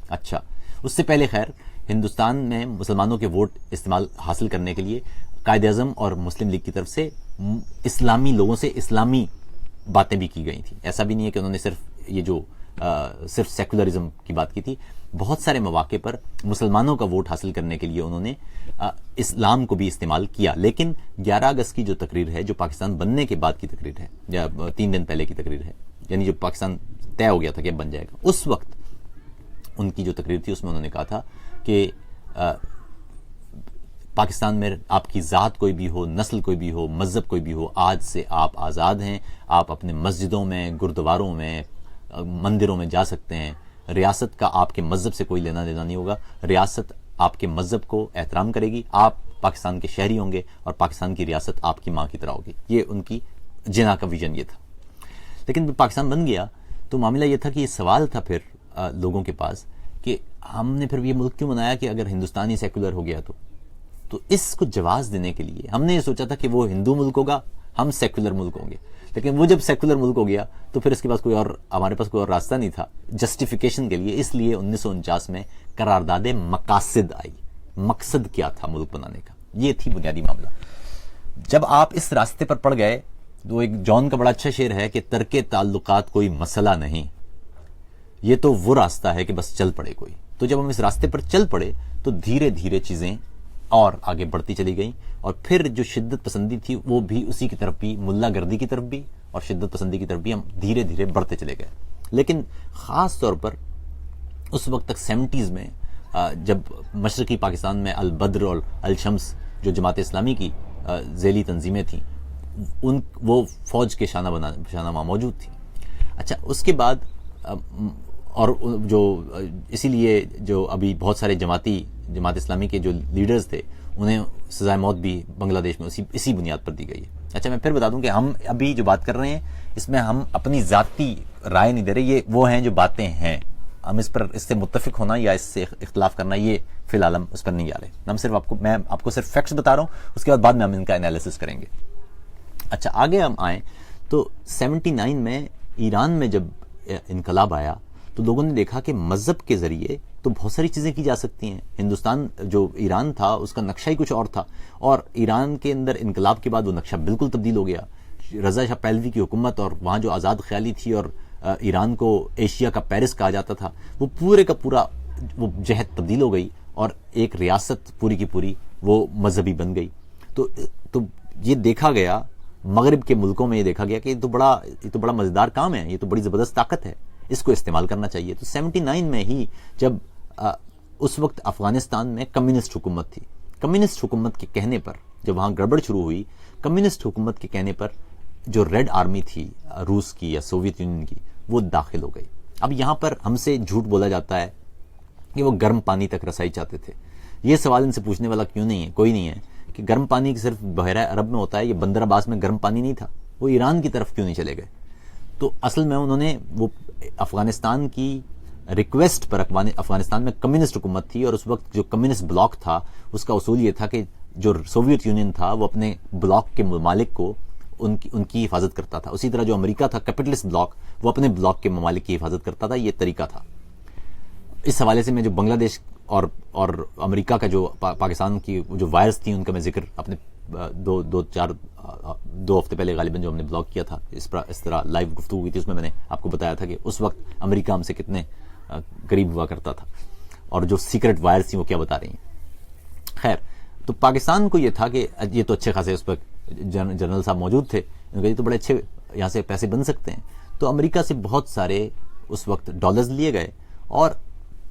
اچھا اس سے پہلے خیر ہندوستان میں مسلمانوں کے ووٹ استعمال حاصل کرنے کے لیے قائد اعظم اور مسلم لیگ کی طرف سے اسلامی لوگوں سے اسلامی باتیں بھی کی گئی تھیں. ایسا بھی نہیں ہے کہ انہوں نے صرف سیکولرزم کی بات کی تھی. بہت سارے مواقع پر مسلمانوں کا ووٹ حاصل کرنے کے لیے انہوں نے اسلام کو بھی استعمال کیا. لیکن 11 اگست کی جو تقریر ہے، جو پاکستان بننے کے بعد کی تقریر ہے یا 3 دن پہلے کی تقریر ہے، یعنی جو پاکستان طے ہو گیا تھا کہ بن جائے گا، اس وقت ان کی جو تقریر تھی اس میں انہوں نے کہا تھا کہ پاکستان میں آپ کی ذات کوئی بھی ہو، نسل کوئی بھی ہو، مذہب کوئی بھی ہو، آج سے آپ آزاد ہیں. آپ اپنے مسجدوں میں، گردواروں میں، مندروں میں جا سکتے ہیں. ریاست کا آپ کے مذہب سے کوئی لینا دینا نہیں ہوگا. ریاست آپ کے مذہب کو احترام کرے گی. آپ پاکستان کے شہری ہوں گے اور پاکستان کی ریاست آپ کی ماں کی طرح ہوگی. یہ ان کی جناح کا ویژن یہ تھا. لیکن جب پاکستان بن گیا تو معاملہ یہ تھا کہ یہ سوال تھا پھر لوگوں کے پاس کہ ہم نے پھر یہ ملک کیوں بنایا کہ اگر ہندوستان ہی سیکولر ہو گیا تو اس کو جواز دینے کے لیے ہم نے یہ سوچا تھا کہ وہ ہندو ملک ہوگا، ہم سیکولر ملک ہوں گے. لیکن وہ جب سیکولر ملک ہو گیا تو پھر اس کے پاس ہمارے پاس کوئی اور راستہ نہیں تھا جسٹیفیکیشن کے لیے. اس لیے 1949 میں قرارداد مقاصد آئی. مقصد کیا تھا ملک بنانے کا، یہ تھی بنیادی معاملہ. جب آپ اس راستے پر پڑ گئے تو ایک جان کا بڑا اچھا شعر ہے کہ ترک تعلقات کوئی مسئلہ نہیں، یہ تو وہ راستہ ہے کہ بس چل پڑے کوئی. تو جب ہم اس راستے پر چل پڑے تو دھیرے دھیرے چیزیں اور آگے بڑھتی چلی گئیں. اور پھر جو شدت پسندی تھی وہ بھی اسی کی طرف بھی، ملا گردی کی طرف بھی اور شدت پسندی کی طرف بھی ہم دھیرے دھیرے بڑھتے چلے گئے. لیکن خاص طور پر اس وقت تک 70s میں جب مشرقی پاکستان میں البدر اور الشمس جو جماعت اسلامی کی ذیلی تنظیمیں تھیں، وہ فوج کے شانہ ماں موجود تھی. اچھا اس کے بعد اور جو اسی لیے جو ابھی بہت سارے جماعت اسلامی کے جو لیڈرز تھے انہیں سزائے موت بھی بنگلہ دیش میں اسی بنیاد پر دی گئی ہے. اچھا میں پھر بتا دوں کہ ہم ابھی جو بات کر رہے ہیں اس میں ہم اپنی ذاتی رائے نہیں دے رہے. یہ وہ ہیں جو باتیں ہیں، ہم اس سے متفق ہونا یا اس سے اختلاف کرنا یہ فی الحال ہم اس پر نہیں جا رہے. ہم صرف میں آپ کو صرف فیکٹس بتا رہا ہوں، اس کے بعد میں ہم ان کا انالیسس کریں گے. اچھا آگے ہم آئیں تو 79 میں ایران میں جب انقلاب آیا تو لوگوں نے دیکھا کہ مذہب کے ذریعے تو بہت ساری چیزیں کی جا سکتی ہیں. ہندوستان جو ایران تھا اس کا نقشہ ہی کچھ اور تھا، اور ایران کے اندر انقلاب کے بعد وہ نقشہ بالکل تبدیل ہو گیا. رضا شاہ پہلوی کی حکومت اور وہاں جو آزاد خیالی تھی اور ایران کو ایشیا کا پیرس کہا جاتا تھا، وہ پورے کا پورا وہ جہت تبدیل ہو گئی اور ایک ریاست پوری کی پوری وہ مذہبی بن گئی. تو یہ دیکھا گیا مغرب کے ملکوں میں، یہ دیکھا گیا کہ یہ تو بڑا مزیدار کام ہے، یہ تو بڑی زبردست طاقت ہے، اس کو استعمال کرنا چاہیے. تو 79 میں ہی جب اس وقت افغانستان میں کمیونسٹ حکومت تھی، کمیونسٹ حکومت کے کہنے پر جب وہاں گڑبڑ شروع ہوئی، کمیونسٹ حکومت کے کہنے پر جو ریڈ آرمی تھی روس کی یا سوویت یونین کی، وہ داخل ہو گئی. اب یہاں پر ہم سے جھوٹ بولا جاتا ہے کہ وہ گرم پانی تک رسائی چاہتے تھے. یہ سوال ان سے پوچھنے والا کیوں نہیں ہے؟ کوئی نہیں ہے کہ گرم پانی صرف بحیرہ عرب میں ہوتا ہے، یہ بندر عباس میں گرم پانی نہیں تھا، وہ ایران کی طرف کیوں نہیں چلے گئے؟ تو اصل میں انہوں نے وہ افغانستان کی ریکویسٹ پر، افغانستان میں کمیونسٹ حکومت تھی اور اس وقت جو کمیونسٹ بلاک تھا اس کا اصول یہ تھا کہ جو سوویت یونین تھا وہ اپنے بلاک کے ممالک کو ان کی حفاظت کرتا تھا. اسی طرح جو امریکہ تھا کیپٹلسٹ بلاک وہ اپنے بلاک کے ممالک کی حفاظت کرتا تھا. یہ طریقہ تھا. اس حوالے سے میں جو بنگلہ دیش اور امریکہ کا جو پاکستان کی جو وائرز تھیں ان کا میں ذکر اپنے دو ہفتے پہلے غالباً جو ہم نے بلاگ کیا تھا اس طرح لائیو گفتگو ہوئی تھی, اس میں نے آپ کو بتایا تھا کہ اس وقت امریکہ ہم سے کتنے قریب ہوا کرتا تھا اور جو سیکرٹ وائرز تھیں وہ کیا بتا رہی ہیں. خیر, تو پاکستان کو یہ تھا کہ یہ تو اچھے خاصے اس پر جنرل صاحب موجود تھے, یہ تو بڑے اچھے یہاں سے پیسے بن سکتے ہیں. تو امریکہ سے بہت سارے اس وقت ڈالرز لیے گئے اور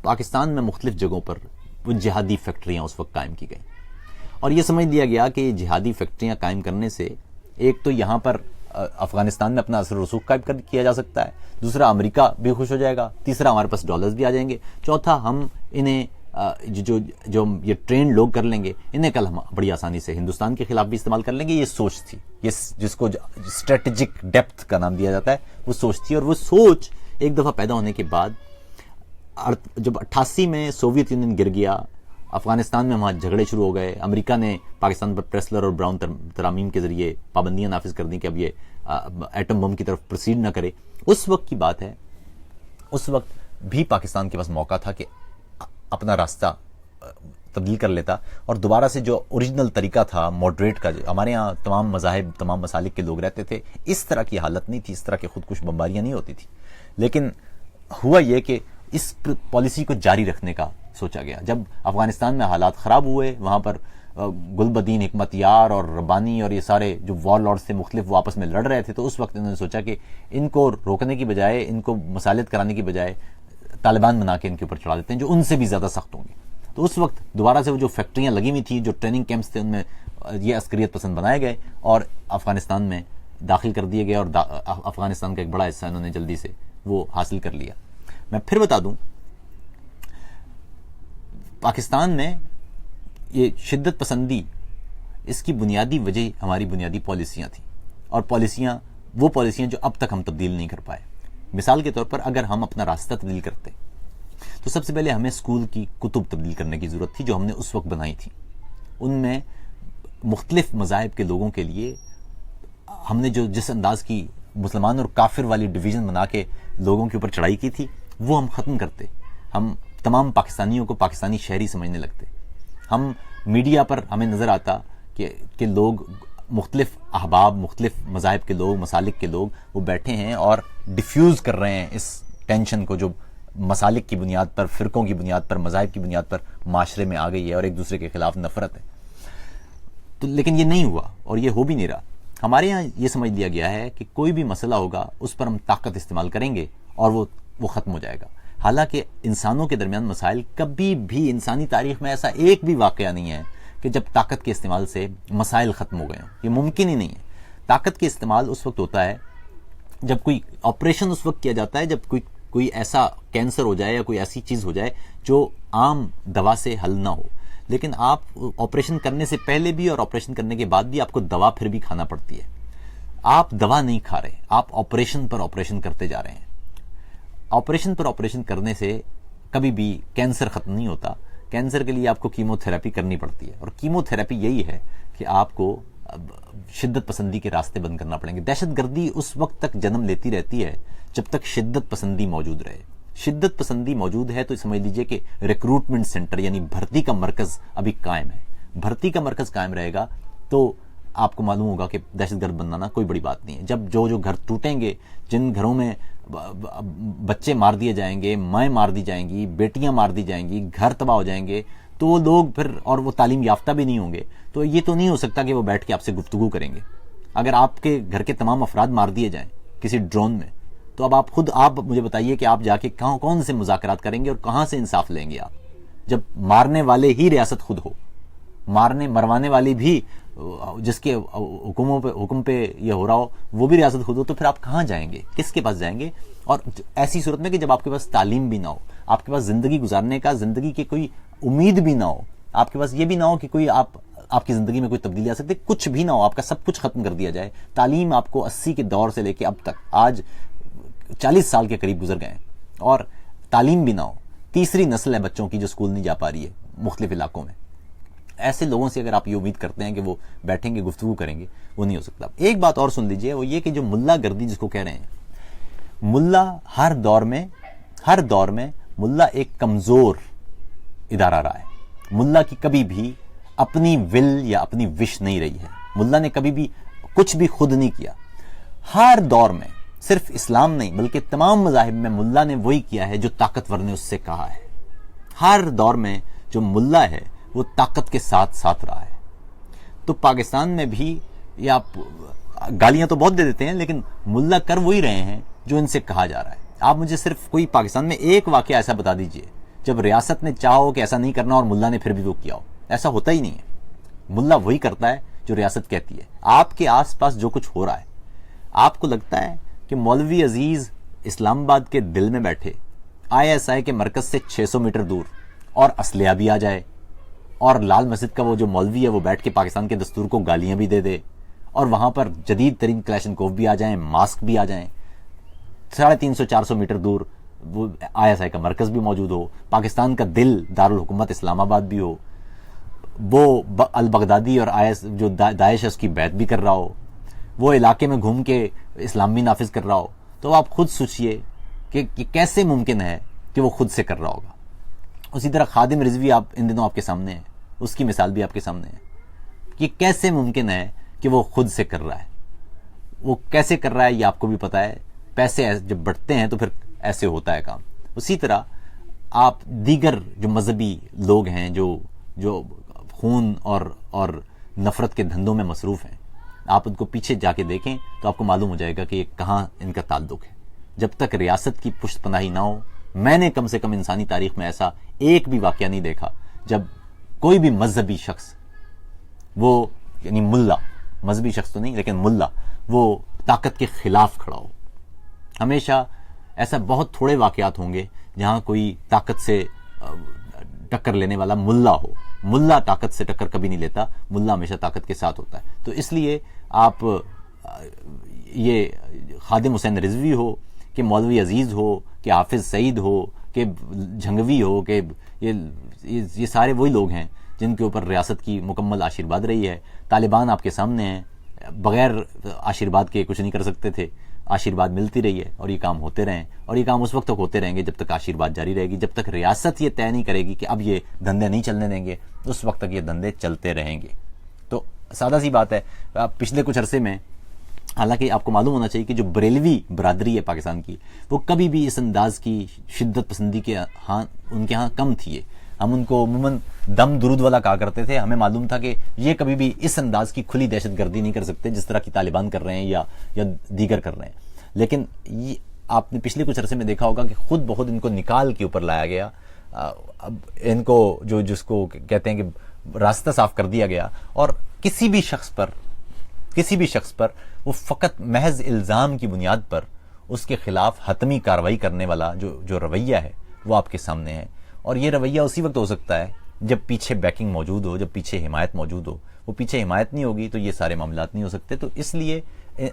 پاکستان میں مختلف جگہوں پر وہ جہادی فیکٹریاں اس وقت قائم کی گئیں. اور یہ سمجھ لیا گیا کہ جہادی فیکٹریاں قائم کرنے سے ایک تو یہاں پر افغانستان میں اپنا اثر و رسوخ قائم کیا جا سکتا ہے, دوسرا امریکہ بھی خوش ہو جائے گا, تیسرا ہمارے پاس ڈالرز بھی آ جائیں گے, چوتھا ہم انہیں جو یہ ٹرینڈ لوگ کر لیں گے انہیں کل ہم بڑی آسانی سے ہندوستان کے خلاف بھی استعمال کر لیں گے. یہ سوچ تھی, یہ جس کو اسٹریٹجک ڈیپتھ کا نام دیا جاتا ہے, وہ سوچ تھی. اور وہ سوچ ایک دفعہ پیدا ہونے کے بعد جب 88 میں سوویت یونین گر گیا, افغانستان میں وہاں جھگڑے شروع ہو گئے, امریکہ نے پاکستان پر پریسلر اور براؤن ترامیم کے ذریعے پابندیاں نافذ کر دیں کہ اب یہ ایٹم بم کی طرف پروسیڈ نہ کرے. اس وقت کی بات ہے, اس وقت بھی پاکستان کے پاس موقع تھا کہ اپنا راستہ تبدیل کر لیتا اور دوبارہ سے جو اوریجنل طریقہ تھا ماڈریٹ کا, جو ہمارے ہاں تمام مذاہب تمام مسالک کے لوگ رہتے تھے, اس طرح کی حالت نہیں تھی, اس طرح کی خودکش بمباریاں نہیں ہوتی تھی. لیکن ہوا یہ کہ اس پالیسی کو جاری رکھنے کا سوچا گیا. جب افغانستان میں حالات خراب ہوئے, وہاں پر گل بدین, حکمت یار اور ربانی اور یہ سارے جو وار لارڈز تھے مختلف وہ آپس میں لڑ رہے تھے, تو اس وقت انہوں نے سوچا کہ ان کو روکنے کی بجائے, ان کو مسالت کرانے کی بجائے طالبان بنا کے ان کے اوپر چڑھا دیتے ہیں جو ان سے بھی زیادہ سخت ہوں گے. تو اس وقت دوبارہ سے وہ جو فیکٹریاں لگی ہوئی تھیں, جو ٹریننگ کیمپس تھے, ان میں یہ عسکریت پسند بنائے گئے اور افغانستان میں داخل کر دیے گئے اور افغانستان کا ایک بڑا حصہ انہوں نے جلدی سے وہ حاصل کر لیا. میں پھر بتا دوں, پاکستان میں یہ شدت پسندی اس کی بنیادی وجہ ہماری بنیادی پالیسیاں تھیں, اور وہ پالیسیاں جو اب تک ہم تبدیل نہیں کر پائے. مثال کے طور پر اگر ہم اپنا راستہ تبدیل کرتے تو سب سے پہلے ہمیں اسکول کی کتب تبدیل کرنے کی ضرورت تھی جو ہم نے اس وقت بنائی تھی. ان میں مختلف مذاہب کے لوگوں کے لیے ہم نے جس انداز کی مسلمان اور کافر والی ڈویژن بنا کے لوگوں کے اوپر چڑھائی کی تھی وہ ہم ختم کرتے. ہم تمام پاکستانیوں کو پاکستانی شہری سمجھنے لگتے. ہم میڈیا پر ہمیں نظر آتا کہ لوگ مختلف احباب, مختلف مذاہب کے لوگ, مسالک کے لوگ وہ بیٹھے ہیں اور ڈیفیوز کر رہے ہیں اس ٹینشن کو جو مسالک کی بنیاد پر, فرقوں کی بنیاد پر, مذاہب کی بنیاد پر معاشرے میں آ گئی ہے اور ایک دوسرے کے خلاف نفرت ہے. تو لیکن یہ نہیں ہوا اور یہ ہو بھی نہیں رہا. ہمارے یہاں یہ سمجھ لیا گیا ہے کہ کوئی بھی مسئلہ ہوگا اس پر ہم طاقت استعمال کریں گے اور وہ ختم ہو جائے گا. حالانکہ انسانوں کے درمیان مسائل, کبھی بھی انسانی تاریخ میں ایسا ایک بھی واقعہ نہیں ہے کہ جب طاقت کے استعمال سے مسائل ختم ہو گئے ہوں. یہ ممکن ہی نہیں ہے. طاقت کے استعمال اس وقت ہوتا ہے جب کوئی آپریشن اس وقت کیا جاتا ہے جب کوئی ایسا کینسر ہو جائے یا کوئی ایسی چیز ہو جائے جو عام دوا سے حل نہ ہو. لیکن آپ آپریشن کرنے سے پہلے بھی اور آپریشن کرنے کے بعد بھی آپ کو دوا پھر بھی کھانا پڑتی ہے. آپ دوا نہیں کھا رہے, آپ آپریشن پر آپریشن کرتے جا رہے ہیں. آپریشن پر آپریشن کرنے سے کبھی بھی کینسر ختم نہیں ہوتا. کینسر کے لیے آپ کو کیمو تھراپی کرنی پڑتی ہے, اور کیمو تھراپی یہی ہے کہ آپ کو شدت پسندی کے راستے بند کرنا پڑیں گے. دہشت گردی اس وقت تک جنم لیتی رہتی ہے جب تک شدت پسندی موجود رہے. شدت پسندی موجود ہے تو سمجھ لیجئے کہ ریکروٹمنٹ سینٹر یعنی بھرتی کا مرکز ابھی قائم ہے. بھرتی کا مرکز قائم رہے گا تو آپ کو معلوم ہوگا کہ دہشت گرد بنانا کوئی بڑی بات نہیں ہے. جب جو گھر ٹوٹیں گے, جن گھروں میں بچے مار دیے جائیں گے, مائیں مار دی جائیں گی, بیٹیاں مار دی جائیں گی, گھر تباہ ہو جائیں گے, تو وہ لوگ پھر, اور وہ تعلیم یافتہ بھی نہیں ہوں گے, تو یہ تو نہیں ہو سکتا کہ وہ بیٹھ کے آپ سے گفتگو کریں گے. اگر آپ کے گھر کے تمام افراد مار دیے جائیں کسی ڈرون میں, تو اب آپ مجھے بتائیے کہ آپ جا کے کون سے مذاکرات کریں گے اور کہاں سے انصاف لیں گے آپ, جب مارنے والے ہی ریاست خود ہو, مروانے والی بھی جس کے حکم پہ یہ ہو رہا ہو وہ بھی ریاست خود ہو, تو پھر آپ کہاں جائیں گے, کس کے پاس جائیں گے؟ اور ایسی صورت میں کہ جب آپ کے پاس تعلیم بھی نہ ہو, آپ کے پاس زندگی گزارنے کا, زندگی کی کوئی امید بھی نہ ہو, آپ کے پاس یہ بھی نہ ہو کہ کوئی آپ کی زندگی میں کوئی تبدیلی آ سکتی, کچھ بھی نہ ہو, آپ کا سب کچھ ختم کر دیا جائے. تعلیم آپ کو 80 کے دور سے لے کے اب تک آج 40 سال کے قریب گزر گئے اور تعلیم بھی نہ ہو. تیسری نسل ہے بچوں کی جو اسکول نہیں جا پا رہی ہے مختلف علاقوں میں. ایسے لوگوں سے اگر آپ یہ امید کرتے ہیں کہ وہ بیٹھیں گے گفتگو کریں گے، وہ نہیں ہو سکتا. ایک بات اور سن لیجئے، وہ یہ کہ جو ملا گردی جس کو کہہ رہے ہیں، ملا ہر دور میں ملا ایک کمزور ادارہ رہا ہے. ملا کی کبھی بھی اپنی ول یا اپنی وش نہیں رہی ہے. ملا نے کبھی بھی کچھ بھی خود نہیں کیا. ہر دور میں صرف اسلام نہیں بلکہ تمام مذاہب میں ملا نے وہی کیا ہے جو طاقتور نے اس سے کہا ہے. ہر دور میں جو ملا ہے وہ طاقت کے ساتھ ساتھ رہا ہے. تو پاکستان میں بھی یہ آپ گالیاں تو بہت دے دیتے ہیں، لیکن ملا کر وہی رہے ہیں جو ان سے کہا جا رہا ہے. آپ مجھے صرف کوئی پاکستان میں ایک واقعہ ایسا بتا دیجئے جب ریاست نے چاہو کہ ایسا نہیں کرنا اور ملا نے پھر بھی وہ کیا ہو. ایسا ہوتا ہی نہیں ہے. ملا وہی کرتا ہے جو ریاست کہتی ہے. آپ کے آس پاس جو کچھ ہو رہا ہے، آپ کو لگتا ہے کہ مولوی عزیز اسلام آباد کے دل میں بیٹھے ISI کے مرکز سے 600 میٹر دور اور اسلحہ بھی آ جائے، اور لال مسجد کا وہ جو مولوی ہے وہ بیٹھ کے پاکستان کے دستور کو گالیاں بھی دے دے، اور وہاں پر جدید ترین کلیشنکوف بھی آ جائیں، ماسک بھی آ جائیں، 350-400 میٹر دور وہ ISI کا مرکز بھی موجود ہو، پاکستان کا دل دارالحکومت اسلام آباد بھی ہو، وہ البغدادی اور جو داعش ہے اس کی بیعت بھی کر رہا ہو، وہ علاقے میں گھوم کے اسلام بھی نافذ کر رہا ہو. تو آپ خود سوچئے کہ کیسے ممکن ہے کہ وہ خود سے کر رہا ہوگا. اسی طرح خادم رضوی آپ ان دنوں آپ کے سامنے ہے، اس کی مثال بھی آپ کے سامنے ہے. یہ کیسے ممکن ہے کہ وہ خود سے کر رہا ہے؟ وہ کیسے کر رہا ہے یہ آپ کو بھی پتا ہے. پیسے جب بڑھتے ہیں تو پھر ایسے ہوتا ہے کام. اسی طرح آپ دیگر جو مذہبی لوگ ہیں جو خون اور نفرت کے دھندوں میں مصروف ہیں، آپ ان کو پیچھے جا کے دیکھیں تو آپ کو معلوم ہو جائے گا کہ یہ کہاں ان کا تعلق ہے. جب تک ریاست کی پشت پناہی نہ ہو، میں نے کم سے کم انسانی تاریخ میں ایسا ایک بھی واقعہ نہیں دیکھا جب کوئی بھی مذہبی شخص، وہ یعنی ملا، مذہبی شخص تو نہیں لیکن ملا، وہ طاقت کے خلاف کھڑا ہو. ہمیشہ ایسا بہت تھوڑے واقعات ہوں گے جہاں کوئی طاقت سے ٹکر لینے والا ملا ہو. ملا طاقت سے ٹکر کبھی نہیں لیتا، ملا ہمیشہ طاقت کے ساتھ ہوتا ہے. تو اس لیے آپ یہ خادم حسین رضوی ہو کہ مولوی عزیز ہو کہ حافظ سعید ہو کہ جھنگوی ہو کہ یہ سارے وہی لوگ ہیں جن کے اوپر ریاست کی مکمل آشیرواد رہی ہے. طالبان آپ کے سامنے ہیں، بغیر آشیرواد کے کچھ نہیں کر سکتے تھے. آشیرواد ملتی رہی ہے اور یہ کام ہوتے رہیں، اور یہ کام اس وقت تک ہوتے رہیں گے جب تک آشیرواد جاری رہے گی. جب تک ریاست یہ طے نہیں کرے گی کہ اب یہ دھندے نہیں چلنے دیں گے، اس وقت تک یہ دھندے چلتے رہیں گے. تو سادہ سی بات ہے. پچھلے کچھ عرصے میں حالانکہ آپ کو معلوم ہونا چاہیے کہ جو بریلوی برادری ہے پاکستان کی، وہ کبھی بھی اس انداز کی شدت پسندی کے ان کے ہاں کم تھی. ہم ان کو عموماً دم درود والا کہا کرتے تھے. ہمیں معلوم تھا کہ یہ کبھی بھی اس انداز کی کھلی دہشت گردی نہیں کر سکتے جس طرح کی طالبان کر رہے ہیں یا دیگر کر رہے ہیں. لیکن یہ آپ نے پچھلے کچھ عرصے میں دیکھا ہوگا کہ خود بخود ان کو نکال کے اوپر لایا گیا. اب ان کو جس کو کہتے ہیں کہ راستہ صاف کر دیا گیا، اور کسی بھی شخص پر وہ فقط محض الزام کی بنیاد پر اس کے خلاف حتمی کارروائی کرنے والا جو رویہ ہے وہ آپ کے سامنے ہے. اور یہ رویہ اسی وقت ہو سکتا ہے جب پیچھے بیکنگ موجود ہو، جب پیچھے حمایت موجود ہو. وہ پیچھے حمایت نہیں ہوگی تو یہ سارے معاملات نہیں ہو سکتے. تو اس لیے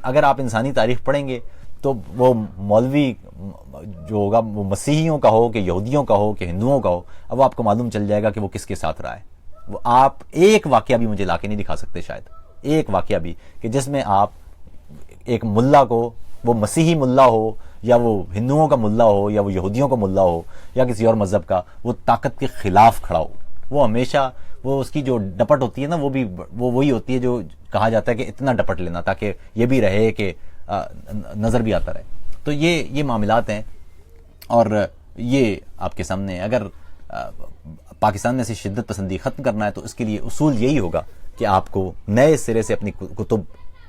اگر آپ انسانی تاریخ پڑھیں گے تو وہ مولوی جو ہوگا وہ مسیحیوں کا ہو کہ یہودیوں کا ہو کہ ہندوؤں کا ہو، اب آپ کو معلوم چل جائے گا کہ وہ کس کے ساتھ رہا ہے. وہ آپ ایک واقعہ بھی مجھے لا کے نہیں دکھا سکتے، شاید ایک واقعہ بھی، کہ جس میں آپ ایک ملا کو، وہ مسیحی ملا ہو یا وہ ہندوؤں کا ملا ہو یا وہ یہودیوں کا ملا ہو یا کسی اور مذہب کا، وہ طاقت کے خلاف کھڑا ہو. وہ ہمیشہ وہ اس کی جو ڈپٹ ہوتی ہے نا، وہ بھی وہی ہوتی ہے جو کہا جاتا ہے کہ اتنا ڈپٹ لینا تاکہ یہ بھی رہے کہ نظر بھی آتا رہے. تو یہ معاملات ہیں، اور یہ آپ کے سامنے اگر پاکستان میں سے شدت پسندی ختم کرنا ہے تو اس کے لیے اصول یہی ہوگا کہ آپ کو نئے سرے سے اپنی کتب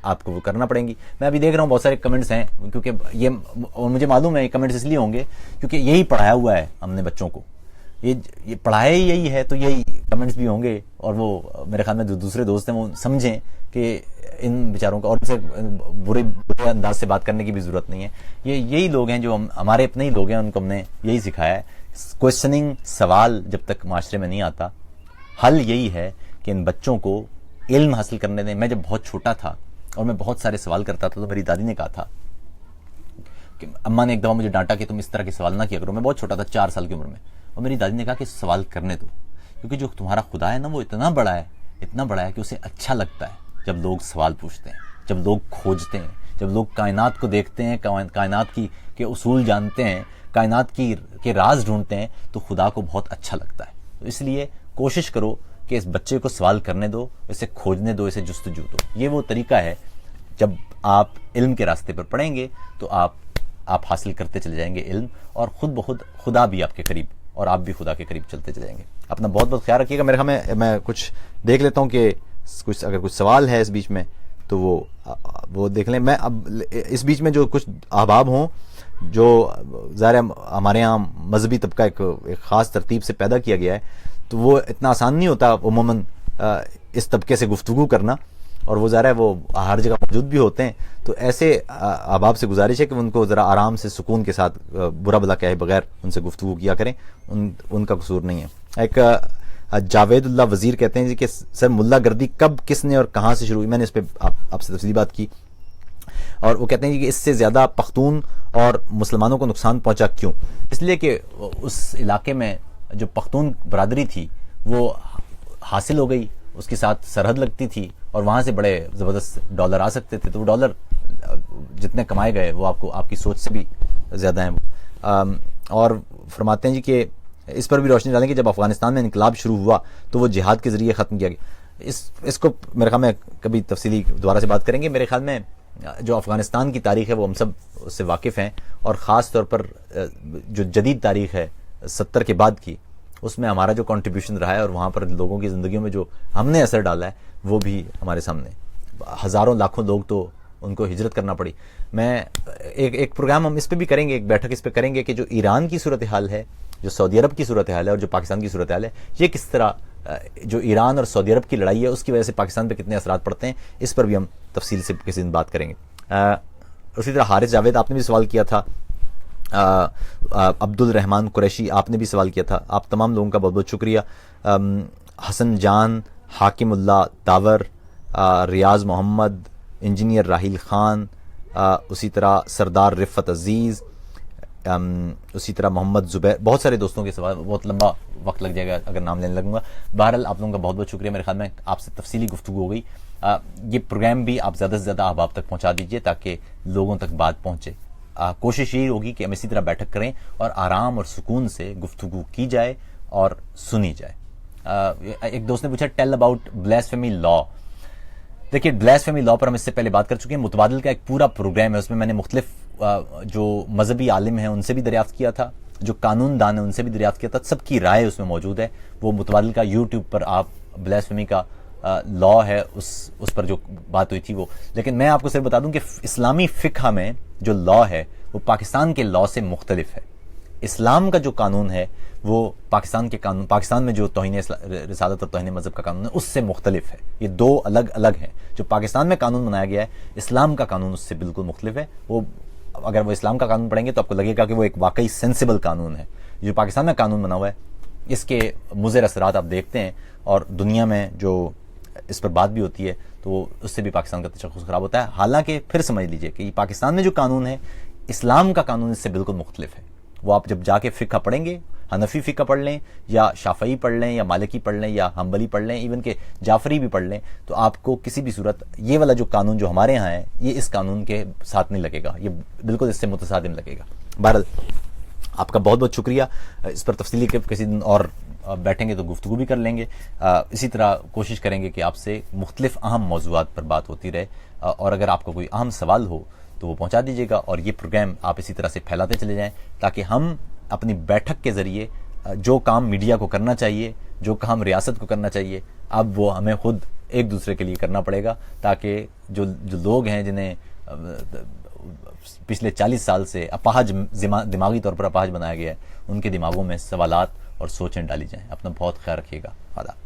آپ کو وہ کرنا پڑیں گی. میں ابھی دیکھ رہا ہوں بہت سارے کمنٹس ہیں، کیونکہ یہ مجھے معلوم ہے یہ کمنٹس اس لیے ہوں گے کیونکہ یہی پڑھایا ہوا ہے ہم نے بچوں کو، یہ پڑھایا ہی یہی ہے، تو یہی کمنٹس بھی ہوں گے. اور وہ میرے خیال میں جو دوسرے دوست ہیں وہ سمجھیں کہ ان بیچاروں کا، اور ان سے برے انداز سے بات کرنے کی بھی ضرورت نہیں ہے. یہی لوگ ہیں جو ہمارے اپنے ہی لوگ ہیں، ان کو ہم نے یہی سکھایا ہے. کوشچننگ سوال جب تک معاشرے میں نہیں آتا، حل یہی ہے کہ ان بچوں کو علم حاصل کرنے دیں. میں جب بہت چھوٹا تھا اور میں بہت سارے سوال کرتا تھا تو میری دادی نے کہا تھا کہ اماں نے ایک دفعہ مجھے ڈانٹا کہ تم اس طرح کے سوال نہ کیا کرو. میں بہت چھوٹا تھا، 4 سال کی عمر میں، اور میری دادی نے کہا کہ سوال کرنے دو، کیونکہ جو تمہارا خدا ہے نا وہ اتنا بڑا ہے کہ اسے اچھا لگتا ہے جب لوگ سوال پوچھتے ہیں، جب لوگ کھوجتے ہیں، جب لوگ کائنات کو دیکھتے ہیں، کائنات کے اصول جانتے ہیں، کائنات کے راز ڈھونڈتے ہیں، تو خدا کو بہت اچھا لگتا ہے. تو اس لیے کوشش کرو کہ اس بچے کو سوال کرنے دو، اسے کھوجنے دو، اسے جستجو دو. یہ وہ طریقہ ہے، جب آپ علم کے راستے پر پڑھیں گے تو آپ حاصل کرتے چلے جائیں گے علم، اور خود بخود خدا بھی آپ کے قریب اور آپ بھی خدا کے قریب چلتے چلے جائیں گے. اپنا بہت بہت خیال رکھیے گا. میرے خیال میں کچھ دیکھ لیتا ہوں کہ اگر کچھ سوال ہے اس بیچ میں تو وہ دیکھ لیں. میں اب اس بیچ میں جو کچھ احباب ہوں جو ظاہر ہمارے یہاں مذہبی طبقہ ایک خاص ترتیب سے پیدا کیا گیا ہے، تو وہ اتنا آسان نہیں ہوتا عموماً اس طبقے سے گفتگو کرنا، اور وہ ظاہر ہے وہ ہر جگہ موجود بھی ہوتے ہیں. تو ایسے احباب سے گزارش ہے کہ ان کو ذرا آرام سے سکون کے ساتھ برا بلا کہے بغیر ان سے گفتگو کیا کریں. ان کا قصور نہیں ہے. ایک جاوید اللہ وزیر کہتے ہیں جی کہ سر ملا گردی کب، کس نے اور کہاں سے شروع ہوئی؟ میں نے اس پہ آپ سے تفصیلی بات کی، اور وہ کہتے ہیں کہ اس سے زیادہ پختون اور مسلمانوں کو نقصان پہنچا کیوں؟ اس لیے کہ اس علاقے میں جو پختون برادری تھی وہ حاصل ہو گئی، اس کے ساتھ سرحد لگتی تھی، اور وہاں سے بڑے زبردست ڈالر آ سکتے تھے. تو وہ ڈالر جتنے کمائے گئے وہ آپ کی سوچ سے بھی زیادہ ہیں. اور فرماتے ہیں جی کہ اس پر بھی روشنی ڈالیں کہ جب افغانستان میں انقلاب شروع ہوا تو وہ جہاد کے ذریعے ختم کیا گیا. اس کو میرے خیال میں کبھی تفصیلی دوبارہ سے بات کریں گے. میرے خیال میں جو افغانستان کی تاریخ ہے وہ ہم سب اس سے واقف ہیں، اور خاص طور پر جو جدید تاریخ ہے 70 کے بعد کی، اس میں ہمارا جو کنٹریبیوشن رہا ہے اور وہاں پر لوگوں کی زندگیوں میں جو ہم نے اثر ڈالا ہے وہ بھی ہمارے سامنے. ہزاروں لاکھوں لوگ تو ان کو ہجرت کرنا پڑی. میں ایک پروگرام ہم اس پہ بھی کریں گے، ایک بیٹھک اس پہ کریں گے کہ جو ایران کی صورتحال ہے، جو سعودی عرب کی صورتحال ہے، اور جو پاکستان کی صورتحال ہے، یہ کس طرح جو ایران اور سعودی عرب کی لڑائی ہے اس کی وجہ سے پاکستان پہ کتنے اثرات پڑتے ہیں، اس پر بھی ہم تفصیل سے کسی دن بات کریں گے. اسی طرح حارث جاوید آپ نے بھی سوال کیا تھا، عبد الرحمان قریشی آپ نے بھی سوال کیا تھا. آپ تمام لوگوں کا بہت بہت شکریہ. حسن جان، حاکم اللہ داور، ریاض محمد، انجینئر راحیل خان، اسی طرح سردار رفت عزیز، اسی طرح محمد زبیر، بہت سارے دوستوں کے سوال، بہت لمبا وقت لگ جائے گا اگر نام لینے لگوں گا. بہرحال آپ لوگوں کا بہت بہت شکریہ. میرے خیال میں آپ سے تفصیلی گفتگو ہو گئی. یہ پروگرام بھی آپ زیادہ سے زیادہ احباب تک پہنچا دیجئے تاکہ لوگوں تک بات پہنچے. کوشش یہی ہوگی کہ ہم اسی طرح بیٹھک کریں اور آرام اور سکون سے گفتگو کی جائے اور سنی جائے. ایک دوست نے پوچھا ٹیل اباؤٹ بلیسفیمی لا. دیکھیے بلیسفیمی لا پر ہم اس سے پہلے بات کر چکے ہیں. متبادل کا ایک پورا پروگرام ہے، اس میں میں نے مختلف جو مذہبی عالم ہیں ان سے بھی دریافت کیا تھا، جو قانون دان ہیں ان سے بھی دریافت کیا تھا. سب کی رائے اس میں موجود ہے. وہ متبادل کا یوٹیوب پر آپ بلیسفیمی کا لا ہے اس پر جو بات ہوئی تھی وہ. لیکن میں آپ کو صرف بتا دوں کہ اسلامی فقہ میں جو لا ہے وہ پاکستان کے لا سے مختلف ہے. اسلام کا جو قانون ہے وہ پاکستان میں جو توہین رسالت اور توہین مذہب کا قانون ہے اس سے مختلف ہے. یہ دو الگ الگ ہیں. جو پاکستان میں قانون بنایا گیا ہے اسلام کا قانون اس سے بالکل مختلف ہے. اگر وہ اسلام کا قانون پڑھیں گے تو آپ کو لگے گا کہ وہ ایک واقعی سینسیبل قانون ہے. جو پاکستان میں قانون بنا ہوا ہے اس کے مضر اثرات آپ دیکھتے ہیں، اور دنیا میں جو اس پر بات بھی ہوتی ہے تو اس سے بھی پاکستان کا تشخص خراب ہوتا ہے. حالانکہ پھر سمجھ لیجئے کہ پاکستان میں جو قانون ہے اسلام کا قانون اس سے بالکل مختلف ہے. وہ آپ جب جا کے فقہ پڑھیں گے، حنفی فقہ پڑھ لیں یا شافعی پڑھ لیں یا مالکی پڑھ لیں یا حنبلی پڑھ لیں، ایون کہ جعفری بھی پڑھ لیں، تو آپ کو کسی بھی صورت یہ والا جو قانون جو ہمارے ہاں ہے یہ اس قانون کے ساتھ نہیں لگے گا. یہ بالکل اس سے متصادم لگے گا. بہرحال آپ کا بہت بہت شکریہ. اس پر تفصیلی کسی دن اور بیٹھیں گے تو گفتگو بھی کر لیں گے. اسی طرح کوشش کریں گے کہ آپ سے مختلف اہم موضوعات پر بات ہوتی رہے، اور اگر آپ کو کوئی اہم سوال ہو تو وہ پہنچا دیجیے گا، اور یہ پروگرام آپ اسی طرح سے پھیلاتے چلے جائیں تاکہ ہم اپنی بیٹھک کے ذریعے جو کام میڈیا کو کرنا چاہیے، جو کام ریاست کو کرنا چاہیے، اب وہ ہمیں خود ایک دوسرے کے لیے کرنا پڑے گا، تاکہ جو لوگ ہیں جنہیں پچھلے 40 سال سے اپاہج، دماغی طور پر اپاہج بنایا گیا ہے، ان کے دماغوں میں سوالات اور سوچیں ڈالی جائیں. اپنا بہت خیال رکھیے گا. آداب.